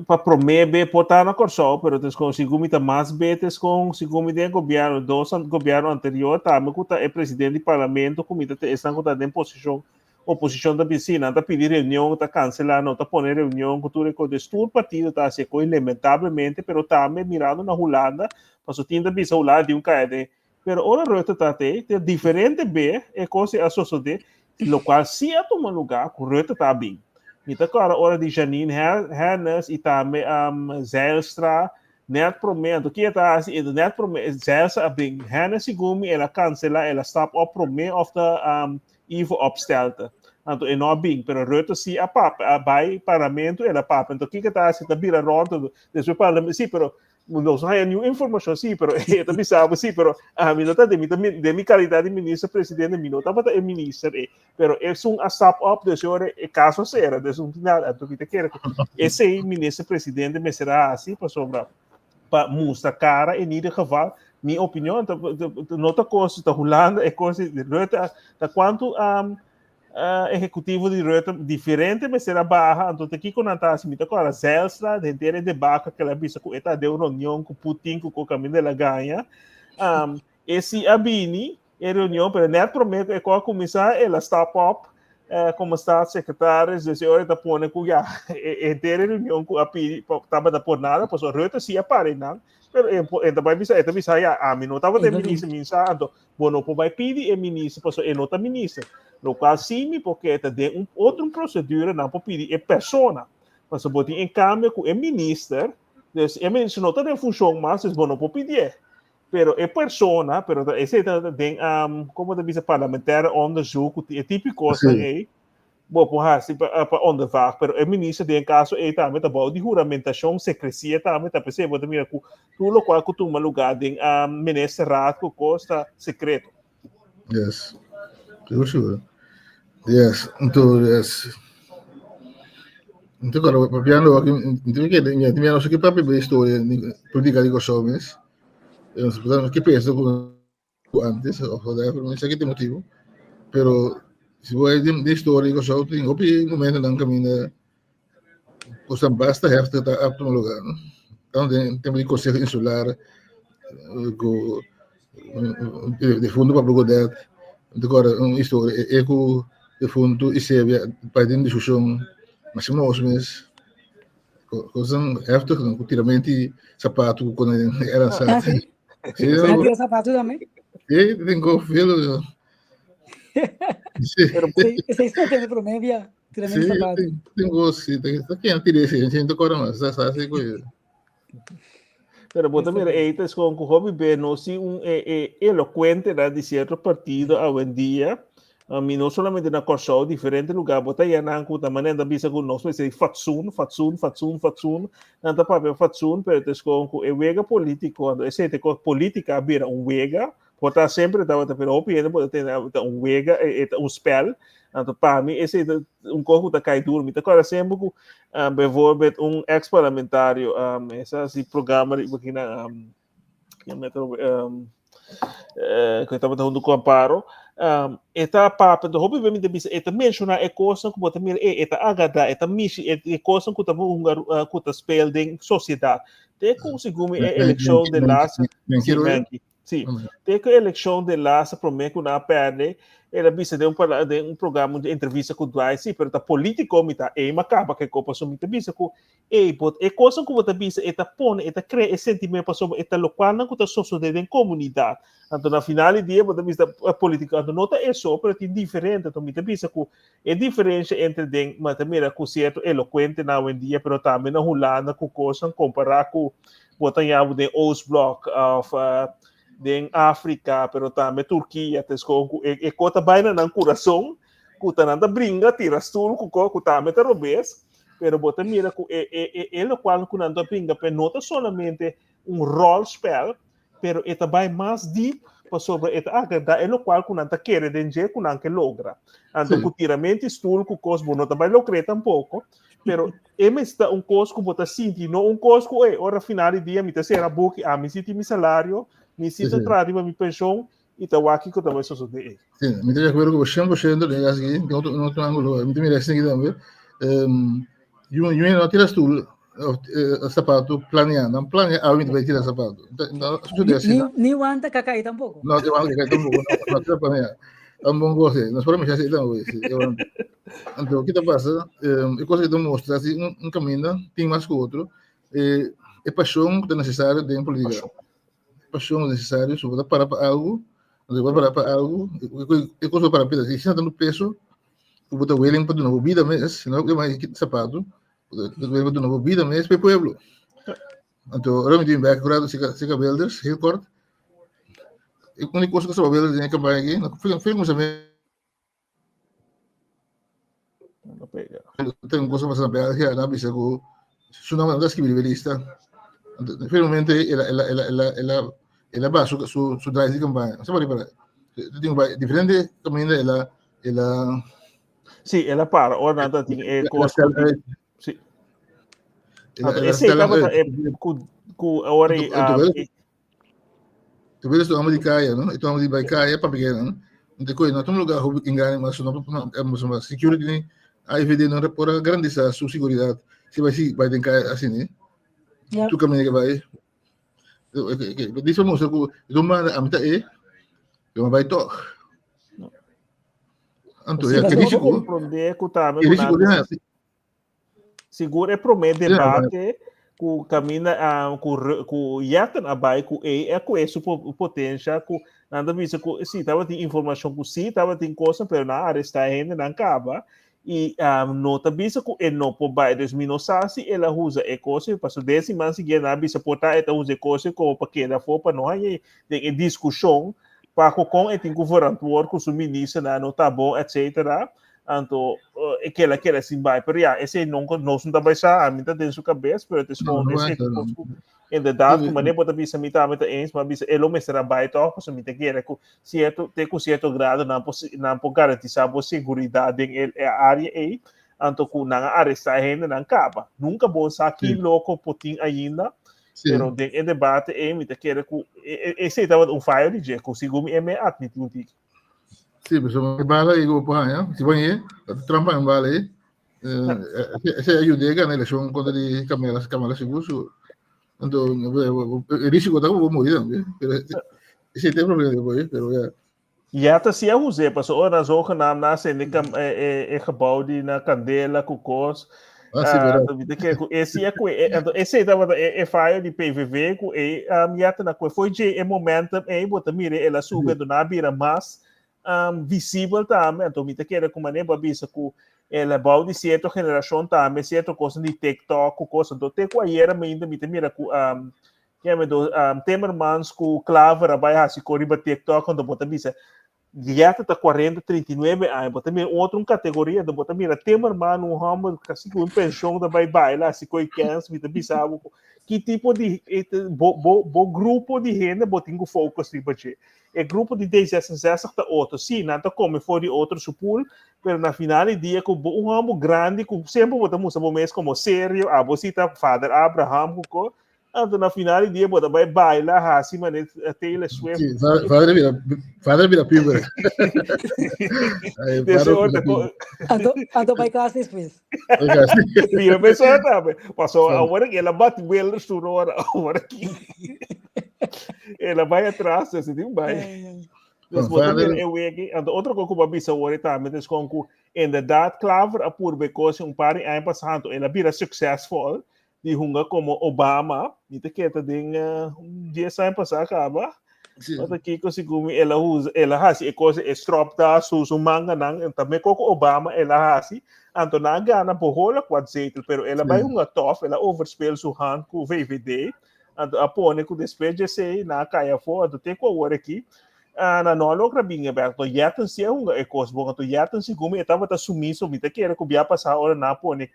para promover botar na corso, pero tes com sigumita mais betes com sigumita governo dos governo anterior também que é presidente do parlamento comita te estão com em posição oposição da piscina, tá pedir reunião, tá cancelar, não tá poner reunião, que tudo com o partido tá se coi lamentavelmente, pero também mirando na Holanda, passou tinha bisa Holanda de caede, pero ora rota tá te diferente be é coisa a sociedade, lo qual se a tomar lugar, com rota tá bem. Então agora hora de Janine Hernes e também Zijlstra net prometo que tá assim, net prometo Zijlstra bem Hernes sigumi ela cancela, ela stop op prometo of the Ivo opstelte. Então, é não bem, pero Rutte se a papa, vai parlamento, ela papa. Então, o que está se tá vira ronda, depois parlamento, sim, pero não só é nenhuma informação, sim, pero é também sabe, sim, pero a mim não tá de minha qualidade de ministro, presidente, mim não tá para ministro, pero é a stop up de senhor é caso será, de final, então que te quer, esse ministro presidente me será assim para sobrar, para mostrar cara em nível geval. Minha opinião, nota coisa da Holanda é coisa de Rutte, da quanto executivo de Rutte diferente, mas será barra, então aqui quando está assim, agora Zijlstra, de ter debate que ela visa com esta deu reunião com Putin, com o caminho dela ganha, esse abini é reunião, para net prometo é qual começar, ela stop up, como está secretário, de senhora está pondo com já, é ter reunião com a pidi, estava da por nada, pois o Rutte se apare não. Pero também bisa a mim não estava de ministro então bom não vai pedir é ministro pois é não tá ministro no qual sim porque é de outra procedura não pode pedir é persona mas botar em câmbio com é ministro é ministro não tá de função mas é bom não pode pedir pero é persona pero esse tem como da bisa parlamentar onderzoek é típico assim bom para ondervraag, pero o ministro de caso é também tá bom de juramentação, secrecia também tá percebendo também que tudo o qual costuma lugar de ministerado com costa secreto.
Yes, sure. Yes, então agora para piano aqui, então que minha nossa que papo de história política de Gomes, nós podemos que pensa antes ou daí por isso que tem motivo, pero se você de história que só tem um momento não caminha coisa basta heftig tá apto no lugar, não? Então tem de conselho insular de fundo para bloquear agora história é que de fundo e se para dentro discussão mas nós mesmos coisa heftig não tiramente sapato quando era sabe
Você tira sapato também?
tem confio
Você está tendo problema, tirando sapato.
Tem gosto, tem interesse, a gente agora mais, sabe coisa.
Pero bota mira, eitas com o hobby bem, não se eloquente da de certo partido hoje em dia, não somente na corso, diferente lugar, bota aí na ancuta maneira bisa com nós, mas é fatsun, não tá para fatsun, pero tes com o wega político, quando esse te política vira wega, pode sempre dar pero opinião pode ter wega, spel. Então, para mim, esse é coisa que cai duro. Então, agora, sempre que bijvoorbeeld ex-parlamentário, esse programa que eu estava dando comparo, esta papo do hobby bem de bisa, esta mencionar é coisa que bota mira, esta agada, esta missão, é coisa que tá spel de sociedade. Tem conseguido a eleição de lá, sim, tem que a eleição de lá, promete na perde. Ela bisa de programa de entrevista com o Dwight, sim, pero tá político, mita, macaba que copa so mita bisa com but coisa que você bisa, eta pone, eta cria esse sentimento para eta local não que tá sociedade em comunidade. Então na final do dia você bisa a política, então não tá isso, pero é diferente, então mita bisa com é diferença entre den, mas também é com certo eloquente na hoje em dia, pero também na Holanda com coisa comparar com botar em de Oostblok of em África, pero também Turquia, e cota baina na coração, cota nada brinca, tira tudo, com também tá robês, pero bota mira que ele qual que nada brinca, pero não somente role spell, pero é também mais deep, para sobre esta agenda é no qual que não quer denje que não que logra. Então, o tiramento estudo que o cosmo não também logra tampouco, pero está um cosco bota sinti, não um cosco hora final de dia me tá será book a me sinti mi salário, me sinto tradiva mi pensão e tá aqui que também sou de.
Sim, me tenho que ver com o 100% de gas aqui, tem outro ângulo, me tem que seguir também. Eu não tira tudo sapato planeando, a gente vai tirar sapato.
Ni wanta kakai tampouco.
Não, tem uma que tampoco, não tira planear. É um bom gosto, nós podemos fazer então hoje. Então, o que passa? Eu consigo te mostrar assim, um caminho, tem mais que o outro. É paixão que é necessário dentro da política. Paixão necessário, se você parar para algo, você vai parar para algo, eu consigo parar para isso. Se não tem peso, eu vou ter o William para dar uma vida mesmo, se não tem mais sapato, eu vou dar uma vida mesmo para o pueblo. Então, eu me tenho background, se cabelos, heel kort. A única coisa que eu sou cabelos em campanha aqui, não foi como também. Tem uma coisa para saber, que a bisa ko sunama das que bilista. Finalmente ela va su drive de campaña. Se pode para. Tem diferente caminho ela
Sim, ela para, ou nada tem coisa. Sim. Esse estava com a hora
tu vês tu amo de caia, não? Tu amo de caia para pequena, não? Então coisa, não tem lugar que engane, mas não security a IVD não para garantizar sua segurança. Se vai ter assim, né? Tu caminha que vai. Diz vamos que do mana a mita eu vai toque. Então, é risco.
Seguro é prometer debate que camina com yakan abai com com esse potência com nada visa com se tava tem informação com se tava tem coisa pero na área está ainda não acaba e nota visa com não por bairros minosasi ela usa coisa para desse mas seguir na visa portar ela usa coisa como para que da for para não aí tem discussão para com tem governador com o ministro não tá bom etc. Então, aquela assim vai, pero esse não também está a mim dentro da sua cabeça, pero esse com esse em verdade, como nem pode bisa mita ens, mas bisa ele me será vai to, porque mita quer que certo tem com certo grado não pode garantizar a segurança em área aí, então com na área está ainda não acaba. Nunca bom aqui louco potin ainda, pero em debate mita quer que esse estava fire de que seguro é me admitir.
Sim, pessoal, bala e o porra, se vai trampa em bala aí, se ajuda a ganhar eleição quando ele camela seguro, então o risco tá como morrer, esse tem problema depois, pero já.
Ja, dat zie je hoe ze pas ora zogenaamd na zijn gebouw die na Candela, Cucos. Esse é faio de PVV que já na que foi de momento bota mire ela sube do na bira mais visível também, então me quer como nem babisa que ela bau de certa geração também, certa coisa de TikTok, coisa do te era ainda me mira que é do Timmermans com Claver vai assim corriba TikTok quando bota bisa já está 40, 39 anos, bota mira outra categoria, do bota mira Timmermans um ramo assim com pensão da vai lá, se coi cansa, me bisa que tipo de grupo de gente botinho foco assim porque é grupo de 10 está outro sim não tá como for de outro supul mas na final do dia com um ramo grande com sempre botamos a mês como sério a você tá Father Abraham com então na final do dia bota vai bailar assim mas Taylor Swift
Father vira pior
Ando vai casa depois
vira pessoa também passou agora que ela bate belo sonora agora aqui ela vai atrás assim tem vai outra coisa que eu bisa agora também é com em verdade Claver a por because par ano passado ela vira successful de hunga como Obama e te quer tem 10 anos passado acaba mas aqui consigo ela usa ela hasi coisa strop da su manga não também com Obama ela hasi então na gana bohola quadzetel pero ela vai hunga tough ela overspell su hand com VVD a pone com despeje sei na caia fora tem com agora aqui na nolo grabinha berto yaten se hunga coisa bom então yaten se como estava tá sumiço me te quer que via passar hora na pone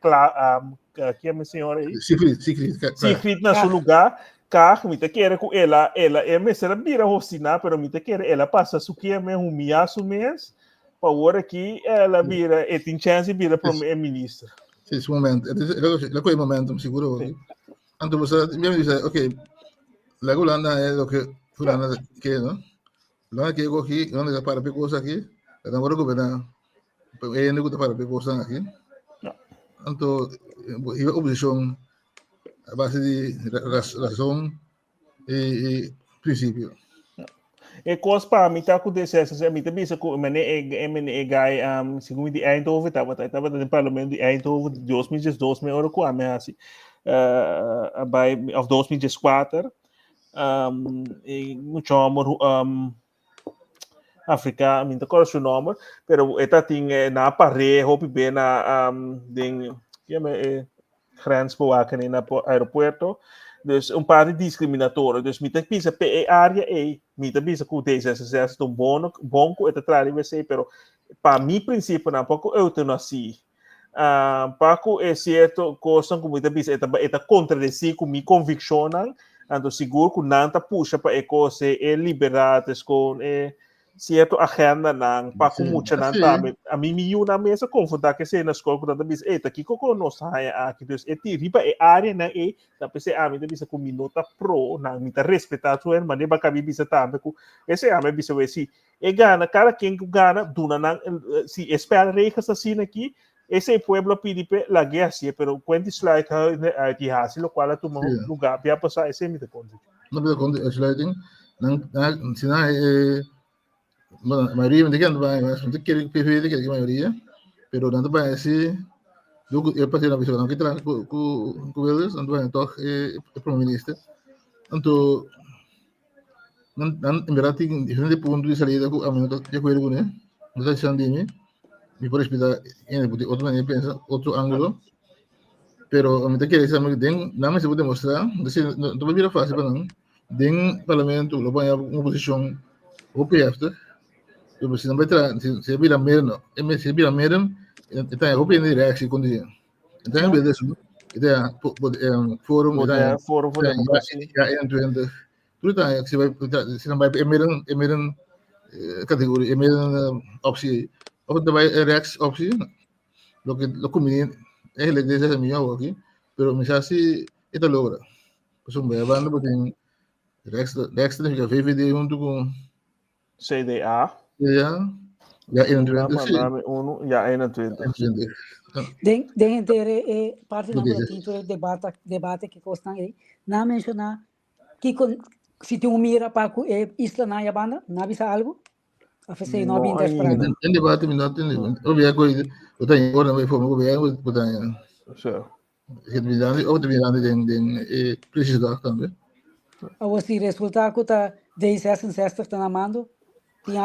que é minha senhora aí Secret na seu lugar Kak, me te quer com ela é mesmo ela vira rocina, pero me te quer ela passa su que me humilhar su mês, para agora aqui ela vira, tem chance vira primeiro-ministro.
Sim, esse momento, é o momento, seguro. Então você me diz, ok, logo lá é o que fulano quer, não? Lá que eu aqui, onde eu para coisa aqui, eu não vou governar, eu não vou para coisa aqui. Então, a oposição a base de razão e princípio.
E coisa para mim tá com dessas, mim também se com mene gai segundo de Eindhoven tava no parlamento de Eindhoven 2012 me ora com a me assim by of 2004 e muito amor África, mim tá com o nome, pero eta tinha na parede, hope bem na ding que é grensbewaking na aeroporto. Dus een paar discriminatórios. Dus met pisa pe área met pisa com D66 do bonco et trari você, pero para mim princípio não pouco eutanásia. Paco é certo coisa como muita pisa eta contradizer com minha convicção, ando seguro que não tá puxa para ecosse é liberdades com certo agenda não Paco muita não tá a mim me una mesa confrontar que se na escola quando bis eta aqui com nós aqui dus riba é área na da PC a mim bisa com minuta pro na me tá respeitar tu mas nem bacabi bisa também com esse a mim bisa esse e gana cara quem gana duna na se espera regras assim aqui esse pueblo PDP la guerra se pero quando slide de hasi lo qual tu lugar para passar esse me tá conta
não me conta sliding não se não a maioria me diga vai mas não quer PVD que a maioria pero não vai se eu passei na visão que tra com eles não vai então é primeiro-ministro então não em verdade tem diferente ponto de saída com a minuto de acordo né não está sendo me pode explicar em outro maneira pensa outro ângulo pero a mim quer dizer que tem não me se pode mostrar não vai virar fácil para não tem parlamento lo vai uma posição o PF eu se não vai entrar se vira mesmo se vira mesmo então eu vou ir reação com dia então eu vejo isso então fórum
fórum for democracia
já entrando tudo tá se não vai é mesmo categoria é mesmo opção ou vai reação opção lo combina é ele diz essa minha aqui pero me sabe isso logra pues um bem bando tem reação fica VVD junto com
CDA
ja 21
ja 21
Den parte da cultura debate que costam aí na mencionar que se tu mira para isla na Yabanda não bisa algo a fazer não bem desperado
em debate me não tem o bem coisa o tem agora vai forma o bem o tem
so
que me dá o de den precisa também
ou se resultado que tá 10 tá na mando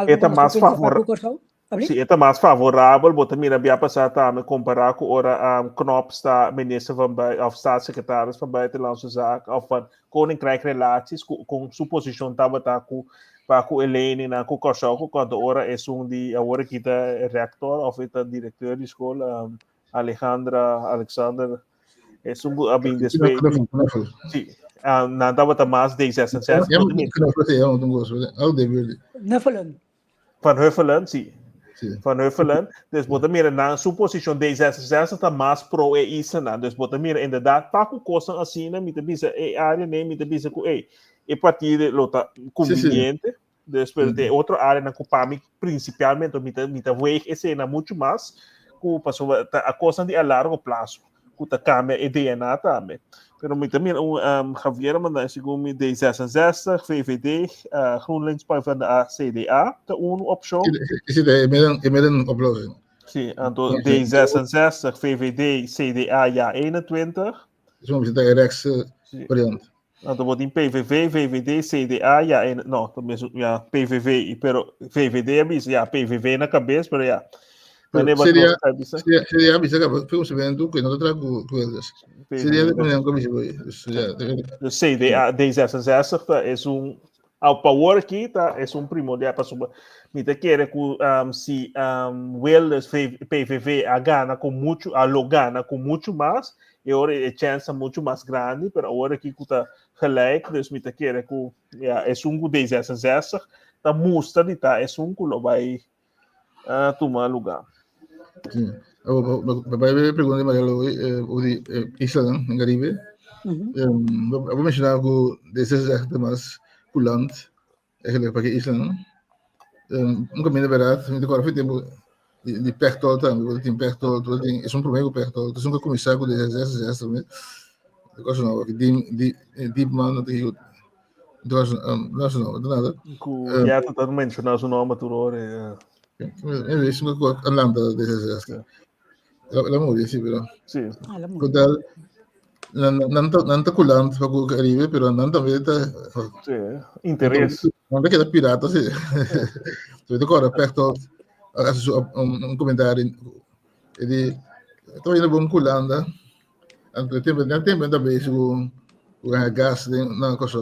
é mais favorável. Sim, é mais favorável, mas mira bem passar também comparar com ora Knop está ministro van of staatssecretaris van buitenlandse zaken of van koninkrijk relaties com suposição tava tá com Helene na com Kosovo quando ora é de agora que tá rector of tá diretor de escola Alexander é bem despeito. Sim. Não estava mais 1066. Van Huffelen, sim. Van Huffelen. Dus bota mira na suposição 1066 está mais pro isso não. Dus bota mira inderdaad paco coisa assim na mita bisa área nem mita bisa com partir lota conveniente. Dus pero tem outra área na Copami principalmente mita weg esse na muito mais com passou a coisa de a largo prazo. Kuta kame ideia também. Pero também Javier manda segundo D66, VVD, GroenLinks van de CDA, de opção.
Esse daí é mesmo oplossing.
Sim, então D66, VVD, CDA ja 21.
Soms is het rechts variant.
Então wordt in PVV, VVD, CDA ja não, também ja PVV, pero VVD é ja PVV na cabeça, pero ja. Seria
bisa que foi evento que não trago coisas. Seria dependendo como isso foi.
CDA D66 é Ao power aqui tá é primordial para sua mita quer que se Wales PVV a gana com muito a logana com muito mais e agora é chance muito mais grande para agora aqui que tá gelijk dus mita quer que é desessa tá mostra de tá é que vai tomar lugar.
Sim. Vai perguntar Marielo o de Island em Caribe. Vou mencionar que desses temas culant é para que Island caminho verdade, me decora foi tempo de perto também, tem perto, é problema perto, é comissário de desses também. Coisa não, que deep man de não nada.
Já tá mencionando o nome do hora.
É isso que Atlanta desses. La morì, sì, però.
Sì.
Total, non ta culant fa cu Caribe, però non ta vede.
Sì, interesse.
Non è che da pirata, sì. Dovete ancora aperto un commentario e di trovi una buona culanda. Nel tempo da base su gas, non cosa.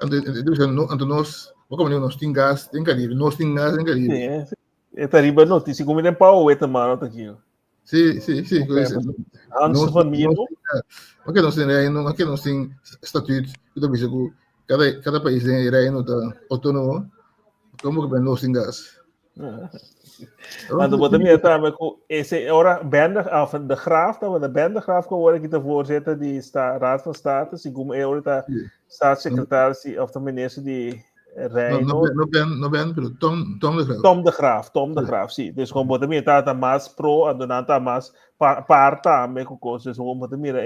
Anto nos, ma come non sting gas in Caribe, non sting gas in Caribe.
Sì, e Caribe no, ti si come un po' e mano aqui.
Sì.
Antes família.
Ma che non tem statuto, cada país tem reino autônomo, como que não tem gas.
En dan wordt meer daarmee esse ora bende of de graaf dat we de bende graaf geworden die de voorzitter die raad van state si como eu da staatssecretaris of de minister die Reino
no ben pero
Tom de Graaf sim dus gewoon wordt meer tata mais pro en dan mais parta me com coisas gewoon wordt meer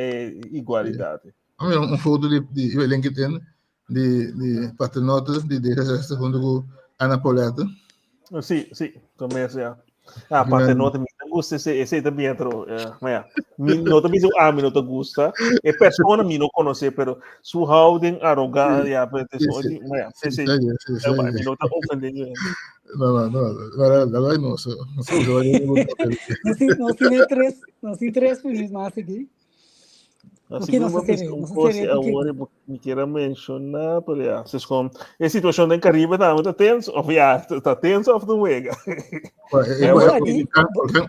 igualdade.
Um foto de LinkedIn de patronato de essa quando com Ana Pauleta.
Sim, começa já. Patronato me gusta esse também entrou, mas não também não te gusta. É pessoa me não conhece, pero sua houding arrogante, mas me não tá ofendendo.
Não, não
tem três filmes aqui.
Assim agora me queira mencionar, por aí, vocês com a situação da Caribe está tenso, ou está tenso ou não é?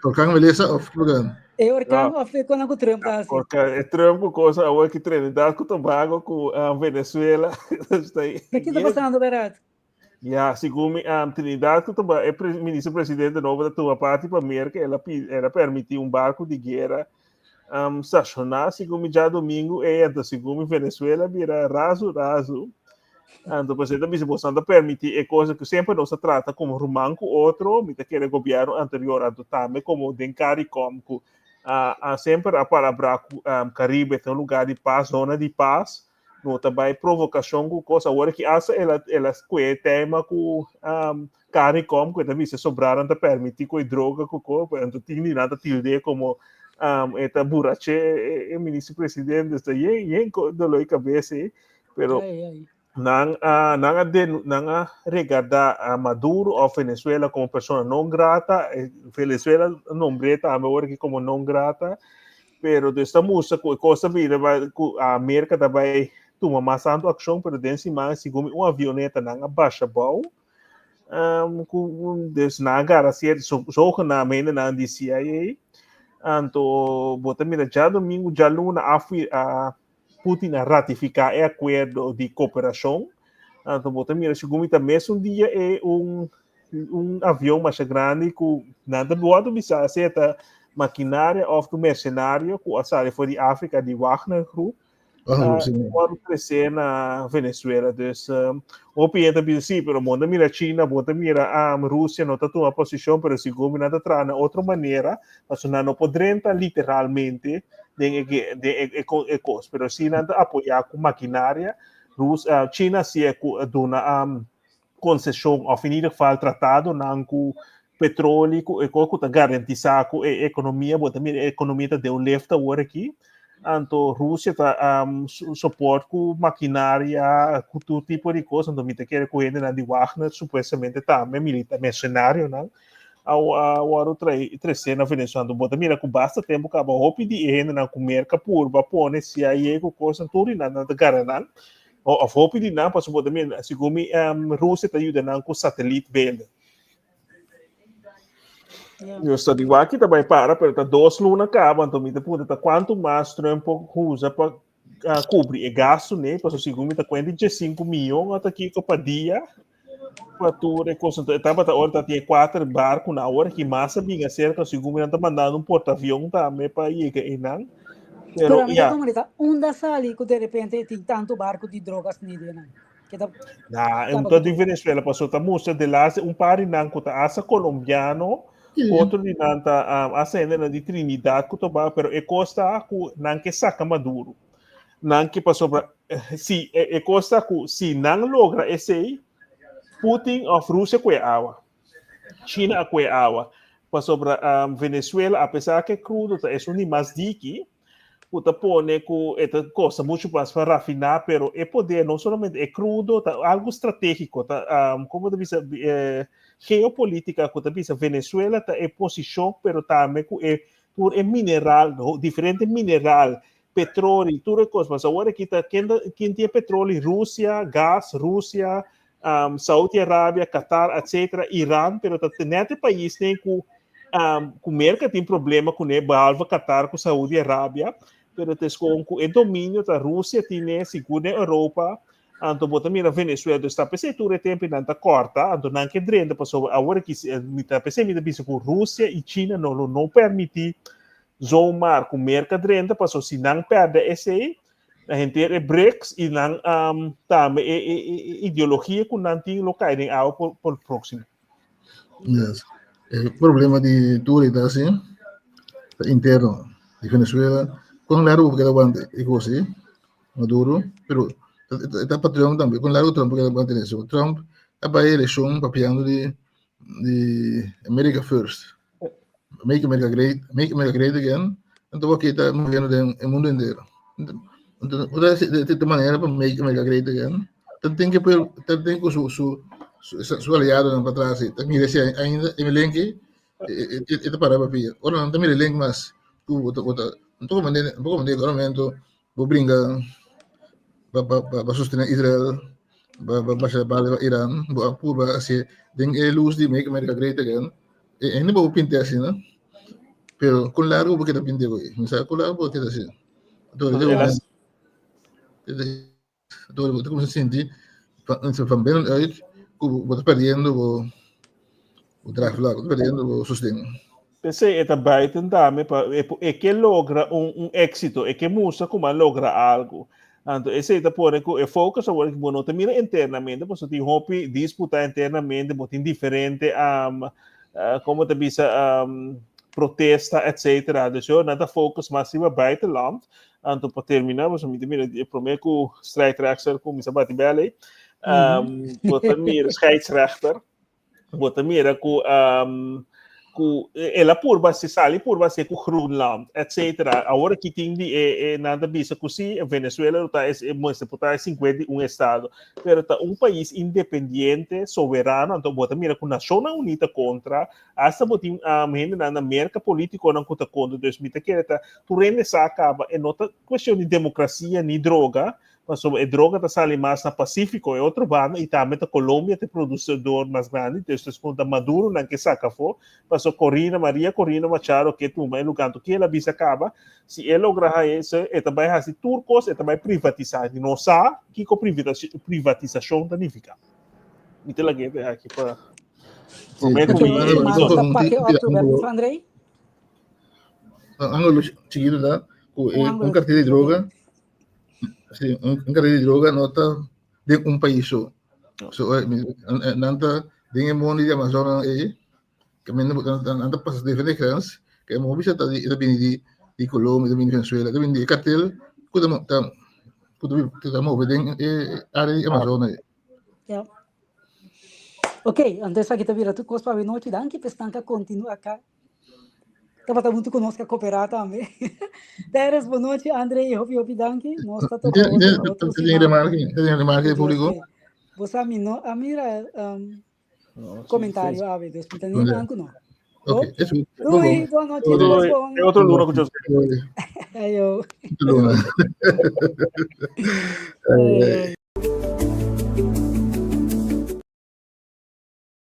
O can beleza of lugar.
É o can of quando o Trump tá assim.
Porque é Trump coisa agora que Trinidad com Tobago com a Venezuela está aí.
O que está passando, Berat?
Segundo Trinidad com Tobago, é ministro-presidente novo da tua parte para América, ela permitiu barco de guerra estacionar, segundo já domingo, então, segundo Venezuela, vira raso. Então, você também se você permitir, é coisa que sempre não se trata como romanco, outro, me aquele governo anterior, também como den CARICOM, sempre a palavra Caribe tem um lugar de paz, zona de paz, não também provocação com coisa, agora que ela é tema com CARICOM, que também se sobraram de permitir com droga, com coisa, então, tem nada tilde como eta burache o ministro-presidente está aí dolor de cabeça pero não regardar a Maduro ou Venezuela como pessoa não grata, Venezuela nombreta agora que como não grata, pero desta música coisa vira a América também toma mais tanto ação, pero dentro mais segundo uma avioneta não abaixa bom com desnagar a ser só na mente na CIA. Então, bota mira já domingo já luna a Putin a ratificar o acordo de cooperação. Então, bota mira segundo também dia é avião mais grande com nada boa bisa certa maquinária ou mercenário com a saída foi de África de Wagner Group. Pode crescer na Venezuela, dus o pienta sim, pero manda mira China, bota mira a Rússia não está tomando posição, pero se governa está trazendo outra maneira, mas não podem literalmente de coisa, pero se não apoiar com maquinária, China se é dona concessão ao fim de falar tratado não com petróleo, e com garantizar com a economia, bota mira a economia está deu left agora aqui. Então, a Rússia está suporte com maquinária, com todo tipo de coisa. Então, me quer correr na de Wagner, supostamente também militar, mercenário, não? Ao trazer na Venezuela, então, bota mira com bastante tempo, acaba a pedir ainda na comerca por vapor, se aí é com coisa tudo e nada de garantir. Of hoop je não, pas op também, segundo Rússia está ajudando com satélite verde. Eu estou de aqui também para, pero tá 2 lunas acabam, então me pergunta tá quanto mais Trump usa para cobrir o gasto, né? Para segundo tá 45 milhões até aqui para dia. Para tu reconstruir, estava a hora tá tinha 4 barcos na hora que massa vinha cerca, segundo está mandando porta-avião também para ir que não.
Pero a mim como está das ali que de repente tem tanto barco de drogas nele, né? Que tá
então de Venezuela passou tá mostra de lá par de não que tá asa colombiano, outro de não tá ascendendo de Trinidad que tá, pero é costa que não que saca Maduro. Não que passou se é costa que se não logra esse Putin of Rússia com a água, China com a água, passou para Venezuela, apesar que crudo é um mais dique. Puta pone que esta coisa muito mais para rafinar, pero é poder não somente é crudo, tá algo estratégico, tá como te diz geopolítica, que te diz Venezuela tá é posição, pero também é por mineral, diferente mineral, petróleo, tudo coisa, mas agora que tá quem tem petróleo, Rússia, gás, Rússia, Saudi Arábia, Qatar, etc, Irã, pero tá nesse país tem que o mercado tem problema com o Balva, Qatar, com Saudi Arábia, pero com o domínio da Rússia, tem segundo a Europa, então bota mira Venezuela está pensando todo o tempo não está corta, então não que drenda passou agora que está pensando mira bisa com Rússia e China não permite zomar com mercado drenda passou se não perde esse a gente é BRICS e não também ideologia que não tem local em algo por próximo.
Yes. O problema de tudo assim, interno de Venezuela, com largo que aguante e coisa, Maduro, pero está patrão também, com largo Trump que aguante isso. Trump está para a eleição papiando de America First, Make America Great Again, então aqui está movendo o mundo inteiro. Então, de maneira para Make America Great Again, então tem que su aliado para trás, mira se ainda em link e para papia. Ora não tem link mas tu um pouco de governamento vou brincar para sustentar Israel, para Irã, para assim, tem luz de Make America Great Again. Ainda vou pintar assim, né? Pero com largo porque tá pintando aí, não sabe com largo porque tá assim. Então como se sente, se fan bem uit. Está perdendo o tráfego, perdendo o sustento.
Pensei é também também é que logra êxito, é que mostra como logra algo. Então esse está por que foca sobre que não termina internamente, porque tem hobby disputar internamente, mas tem diferente como te diz protesta etc. Então não está focus massiva buitenland. Então para terminar, mas me termina prometo que o strijdrechter como se bate bem. Bota mira scheidsrechter, bota mira com ela por base sali por base com Groenland, etc. Agora que tem nada bisa com si Venezuela está mostra por 51 estado, pero tá país independente, soberano, então bota mira com Nações Unidas contra, hasta botin gente na América político não conta contra 2000 que tá tu rende sa acaba é nota questão de democracia nem droga. Mas a droga está saindo mais na Pacífico, é outro bando, e também a Colômbia tem produtor mais grande, então estou com Maduro, não que saca for, passou Maria Corina Machado, que tu mais lugar que ela bisa acaba, se ele lograr isso, é também assim turcos, é também privatizar, não sabe que com privatização significa. Então lá que aqui para prometo
que Andrei?
Ângulo chiquito lá, com carteira de droga. Sim, carteira de droga nota de país só. Nanta de mundo de Amazonas aí, que nanta passa de diferentes, que é uma vista de Colômbia, de Venezuela, de cartel, que estamos vendo área de Amazonas.
Ok, antes aqui tá virando coisa para noite, dan que pestanca continua cá. Estava muito conosco a cooperar também. Teres, boa noite, Andrei, hopi danke. Nós está tocando
tem remarque público.
Você a mira comentário, a ver, después tem banco não.
Ok, isso.
Oi, boa noite.
É outro Luna com José.
Aí eu.
Luna.